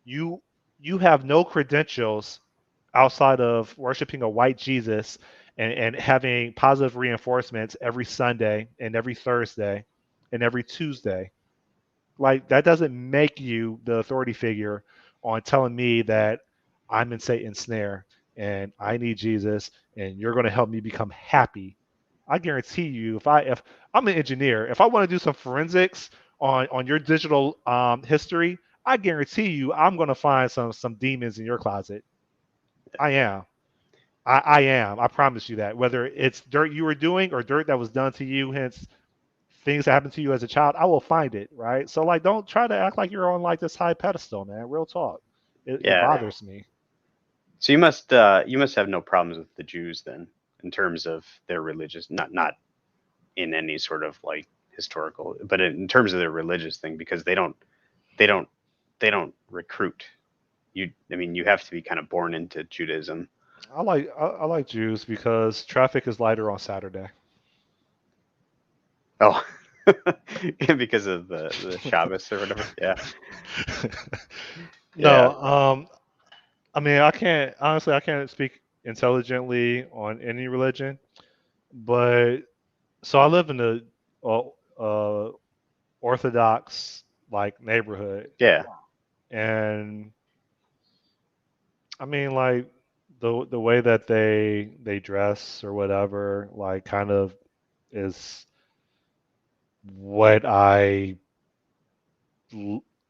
You you have no credentials outside of worshiping a white Jesus and having positive reinforcements every Sunday and every Thursday and every Tuesday. Like that doesn't make you the authority figure on telling me that I'm in Satan's snare and I need Jesus and you're going to help me become happy. I guarantee you, if I'm an engineer, if I want to do some forensics on your digital history, I guarantee you I'm going to find some demons in your closet. I am. I am. I promise you that. Whether it's dirt you were doing or dirt that was done to you, hence things that happened to you as a child, I will find it, right? So like don't try to act like you're on like this high pedestal, man. Real talk. It Yeah. bothers me. So you must have no problems with the Jews then, in terms of their religious, not in any sort of like historical, but in terms of their religious thing, because they don't they don't recruit you. I mean, you have to be kind of born into Judaism. I like Jews because traffic is lighter on Saturday. Oh, because of the Shabbos or whatever. Yeah, No, yeah, I mean I can't speak intelligently on any religion, but so I live in a uh, uh, Orthodox like neighborhood, yeah, and I mean like the way that they dress or whatever like kind of is what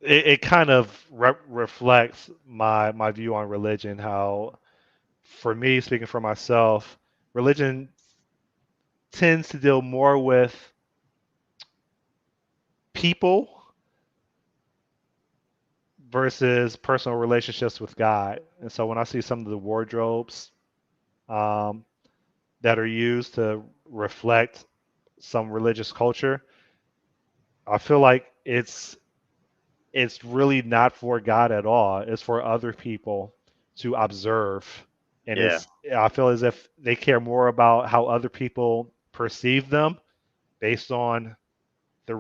it kind of reflects my view on religion. How for me, speaking for myself, religion tends to deal more with people versus personal relationships with God. And so when I see some of the wardrobes um, that are used to reflect some religious culture, I feel like it's really not for God at all. It's for other people to observe. And yeah, it's I feel as if they care more about how other people perceive them based on the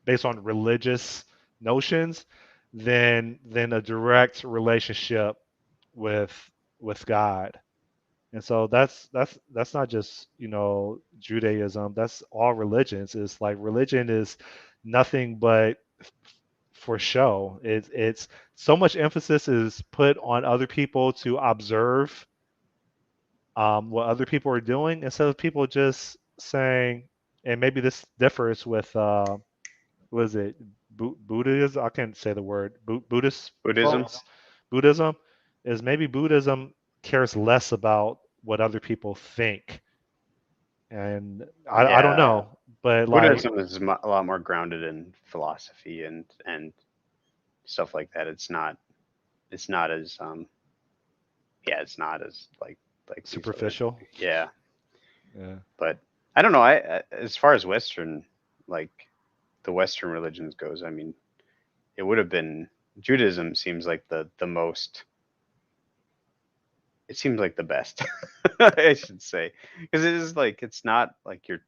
based on religious notions than a direct relationship with with God. And so that's not just, Judaism, that's all religions. It's like religion is nothing but for show. It's so much emphasis is put on other people to observe what other people are doing instead of people just saying, and maybe this differs with what is it, Buddhism? I can't say the word. Buddhist Buddhism. folks, Buddhism is maybe Buddhism cares less about what other people think, and I don't Yeah, know, but like, Buddhism is a lot more grounded in philosophy and stuff like that. It's not as yeah, it's not as like these other, superficial. yeah. Yeah. But I don't know. As far as Western, like the Western religions goes, I mean, it would have been Judaism seems like the most. It seems like the best, I should say, because it is like it's not like you're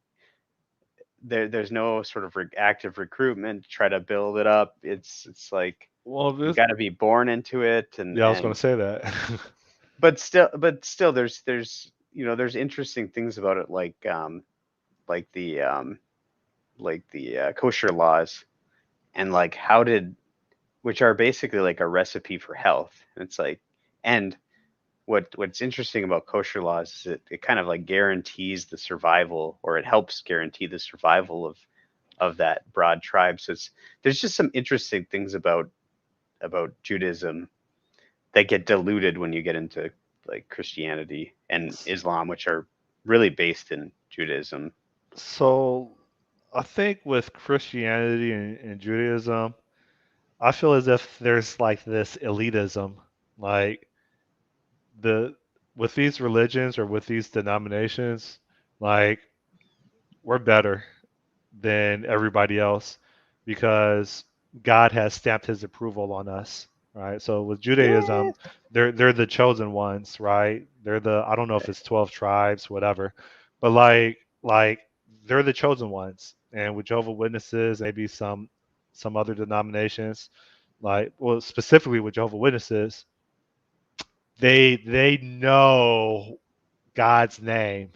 there. There's no sort of active recruitment to try to build it up. It's like Well, you this got to be born into it, yeah, I was going and to say that. but still, there's there's interesting things about it, like the kosher laws, and like how did which are basically like a recipe for health. And it's like, and what's interesting about kosher laws is it kind of like guarantees the survival, or it helps guarantee the survival of that broad tribe. So there's just some interesting things about Judaism that get diluted when you get into like Christianity and Islam, which are really based in Judaism. So I think with Christianity and Judaism, I feel as if there's like this elitism, like the with these religions or with these denominations, like we're better than everybody else because God has stamped his approval on us, right? So with Yeah. Judaism, they're the chosen ones, right? They're the I don't know if it's 12 tribes, whatever. But like they're the chosen ones. And with Jehovah Witnesses, maybe some other denominations, like well specifically with Jehovah Witnesses, they know God's name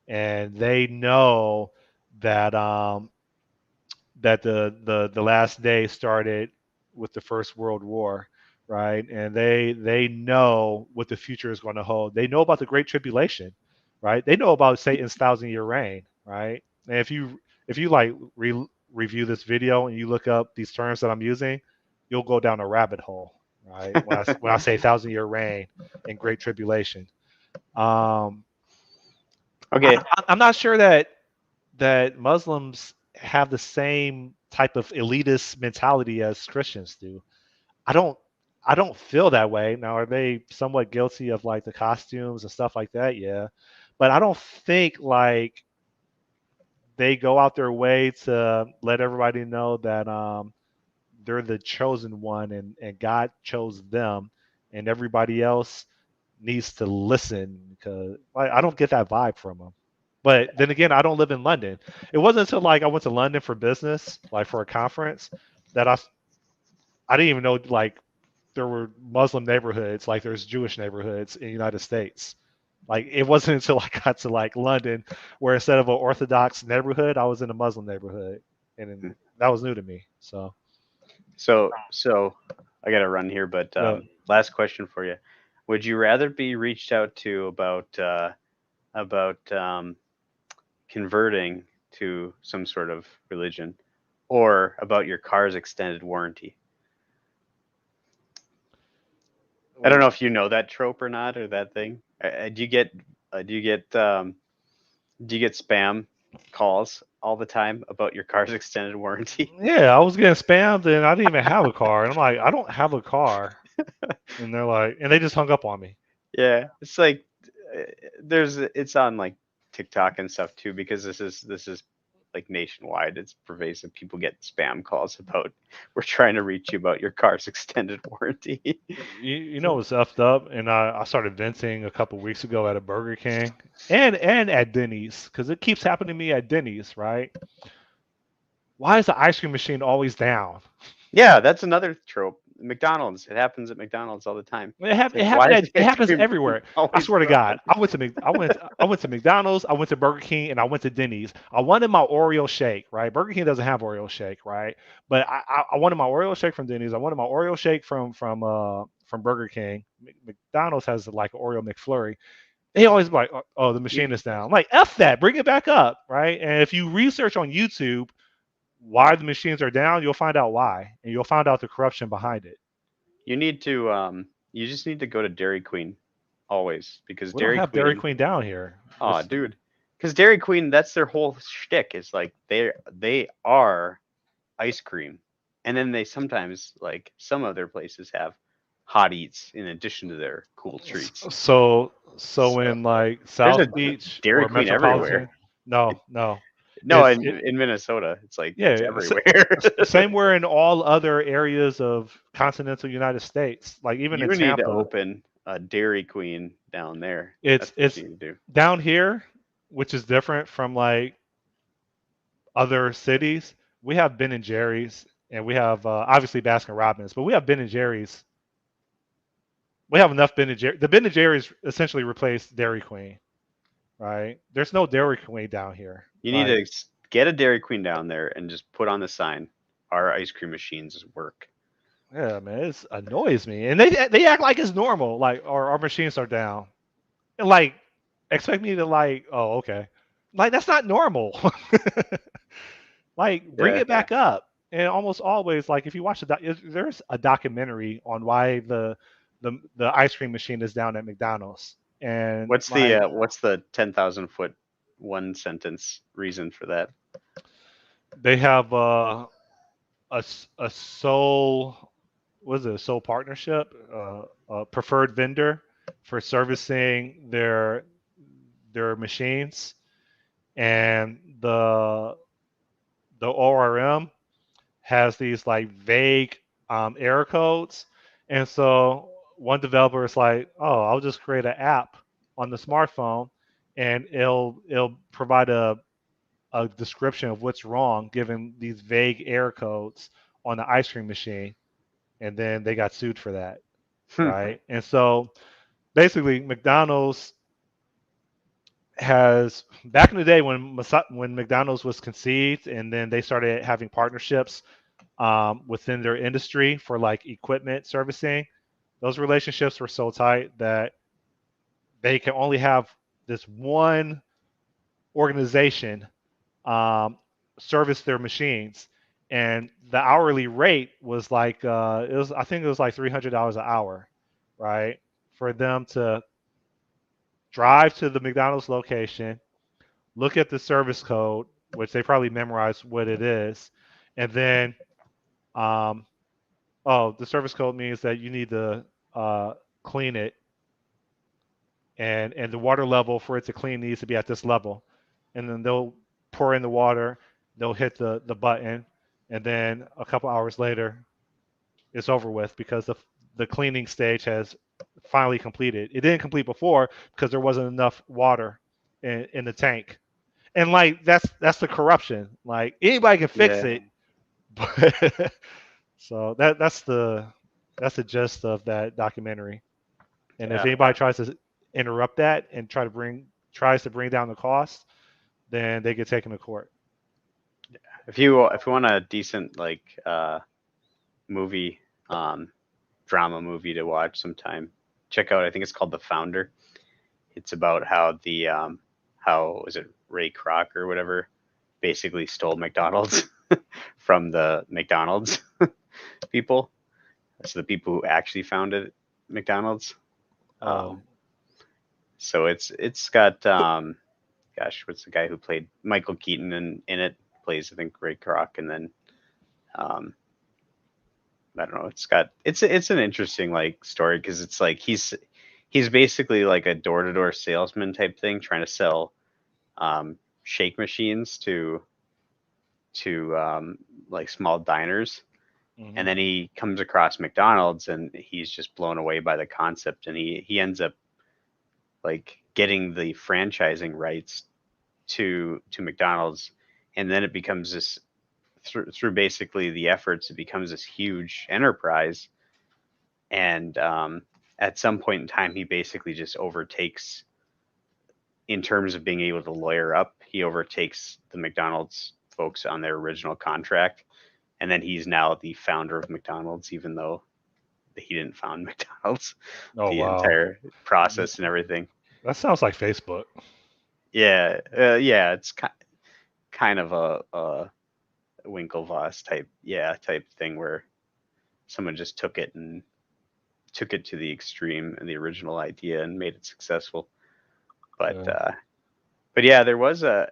and they know that that the last day started with the First World War, right? And they know what the future is going to hold. They know about the Great Tribulation, right? They know about Satan's 1,000-year reign, right? And if you like review this video and you look up these terms that I'm using, you'll go down a rabbit hole, right? When I say 1,000-year reign and Great Tribulation, um, Okay. I'm not sure that Muslims have the same type of elitist mentality as Christians do. I don't I don't feel that way. Now, are they somewhat guilty of like the costumes and stuff like that? Yeah. But I don't think like they go out their way to let everybody know that they're the chosen one and God chose them and everybody else needs to listen because like, I don't get that vibe from them. But then again, I don't live in London. It wasn't until like I went to London for business, like for a conference, that I didn't even know like there were Muslim neighborhoods, like there's Jewish neighborhoods in the United States. Like it wasn't until I got to like London where instead of an Orthodox neighborhood, I was in a Muslim neighborhood, and that was new to me. So So I got to run here, but yeah. last question for you: would you rather be reached out to about converting to some sort of religion, or about your car's extended warranty? I don't know if you know that trope or not, or that thing. Do you get do you get spam calls all the time about your car's extended warranty? Yeah, I was getting spammed and I didn't even have a car. And I'm like, I don't have a car. And they're like, and they just hung up on me. Yeah, it's like it's on like TikTok and stuff too, because this is like nationwide. It's pervasive. People get spam calls about we're trying to reach you about your car's extended warranty. You know what's effed up? And I started venting a couple weeks ago at a Burger King and at Denny's because it keeps happening to me at Denny's, right? Why is the ice cream machine always down? Yeah, that's another trope. McDonald's. It happens at McDonald's all the time. It's like, why is the It ice happens cream everywhere. I always swear to God. broken? I went to McDonald's, I went to Burger King, and I went to Denny's. I wanted my Oreo shake, right? Burger King doesn't have Oreo shake, right? But I wanted my Oreo shake from Denny's. I wanted my Oreo shake from Burger King. McDonald's has like an Oreo McFlurry. They always be like, oh, the machine is down. I'm like, F that, bring it back up, right? And if you research on YouTube why the machines are down, you'll find out why, and you'll find out the corruption behind it. You need to you just need to go to Dairy Queen always, because We don't Dairy have Dairy Queen. Queen down here. Oh, dude, because Dairy Queen, that's their whole shtick. Is like they are ice cream, and then they sometimes, like some other places, have hot eats in addition to their cool treats. So in like There's a South Beach Dairy or Queen everywhere. Metropolitan, no, No, it's it, in Minnesota, it's like yeah, it's everywhere. same where in all other areas of continental United States, like even in You need to Tampa, open a Dairy Queen down there. it's That's what it's you need to do. down here, which is different from like other cities. We have Ben and Jerry's, and we have obviously Baskin Robbins, but we have Ben and Jerry's. We have enough Ben and Jerry. The Ben and Jerry's essentially replaced Dairy Queen, right? There's no Dairy Queen down here. You need Like, to get a Dairy Queen down there and just put on the sign, "Our ice cream machines work." yeah, man, it annoys me, and they act like it's normal. Like our machines are down, and like expect me to like, oh, okay, like that's not normal. Like bring Yeah. it back up. And almost always, like if you watch there's a documentary on why the ice cream machine is down at McDonald's, And What's the 10,000 foot one sentence reason for that? they have a sole, what is it, a sole partnership, a preferred vendor for servicing their machines, and the ORM has these like vague error codes, and so one developer is like, "Oh, I'll just create an app on the smartphone, and it'll provide a description of what's wrong, given these vague error codes on the ice cream machine," and then they got sued for that, right? And so basically, McDonald's has, back in the day when McDonald's was conceived, and then they started having partnerships within their industry for like equipment servicing. Those relationships were so tight that they can only have this one organization service their machines, and the hourly rate was like I think it was like $300 an hour, right? For them to drive to the McDonald's location, look at the service code, which they probably memorized what it is, and then the service code means that you need to clean it, and the water level for it to clean needs to be at this level, and then they'll pour in the water, they'll hit the button, and then a couple hours later, it's over with because the cleaning stage has finally completed. It didn't complete before because there wasn't enough water in the tank, and like that's the corruption. Like anybody can fix it, but so that's the gist of that documentary. And if anybody tries to interrupt that and tries to bring down the cost, then they get taken to court. If you want a decent like movie, drama movie to watch sometime, check out, I think it's called The Founder. It's about how the how was it, Ray Kroc or whatever basically stole McDonald's from the McDonald's people. So the people who actually founded McDonald's. So it's got gosh, what's the guy who played Michael Keaton in it? Plays, I think, Ray Kroc, and then I don't know. It's an interesting like story because it's like he's basically like a door-to-door salesman type thing, trying to sell shake machines to like small diners. Mm-hmm. And then he comes across McDonald's and he's just blown away by the concept, and he ends up like getting the franchising rights to McDonald's, and then it becomes this through basically the efforts, it becomes this huge enterprise. And at some point in time, he basically just overtakes, in terms of being able to lawyer up, he overtakes the McDonald's folks on their original contract. And then he's now the founder of McDonald's, even though he didn't found McDonald's. Entire process and everything. That sounds like Facebook. Yeah, it's kind of a Winklevoss type thing where someone just took it to the extreme and the original idea and made it successful. But yeah, there was I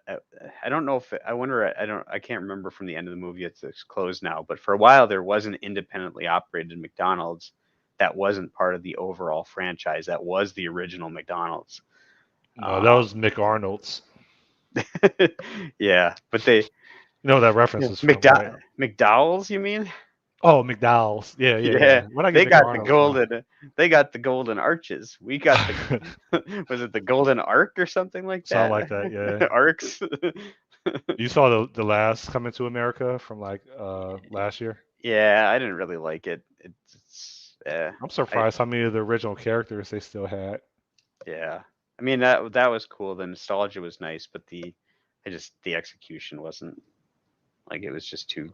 don't know if I can't remember from the end of the movie. It's closed now, but for a while there was an independently operated McDonald's that wasn't part of the overall franchise. That was the original McDonald's. No, that was McArnold's. Yeah, but they. You know that reference is from McDowell's, you mean? Oh, McDowell's. Yeah. They got the golden arches. We got the was it the golden arc or something like that? Something like that, yeah. Arcs. You saw the last Coming to America from like last year? Yeah, I didn't really like it. I'm surprised how many of the original characters they still had. Yeah. I mean that was cool. The nostalgia was nice, but the execution wasn't, like, it was just too,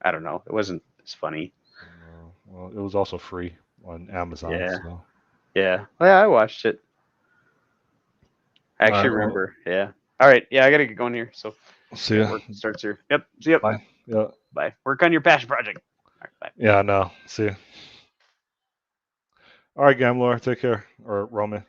I don't know. It wasn't as funny. Well, it was also free on Amazon. Yeah. So. Yeah. Well, yeah, I watched it. I actually remember. Yeah. All right. Yeah, I got to get going here. So see ya. Work starts here. Yep. See ya. Bye. Yeah. Bye. Work on your passion project. All right, bye. Yeah, I know. See ya. All right, Gambler. Take care. Or Roman.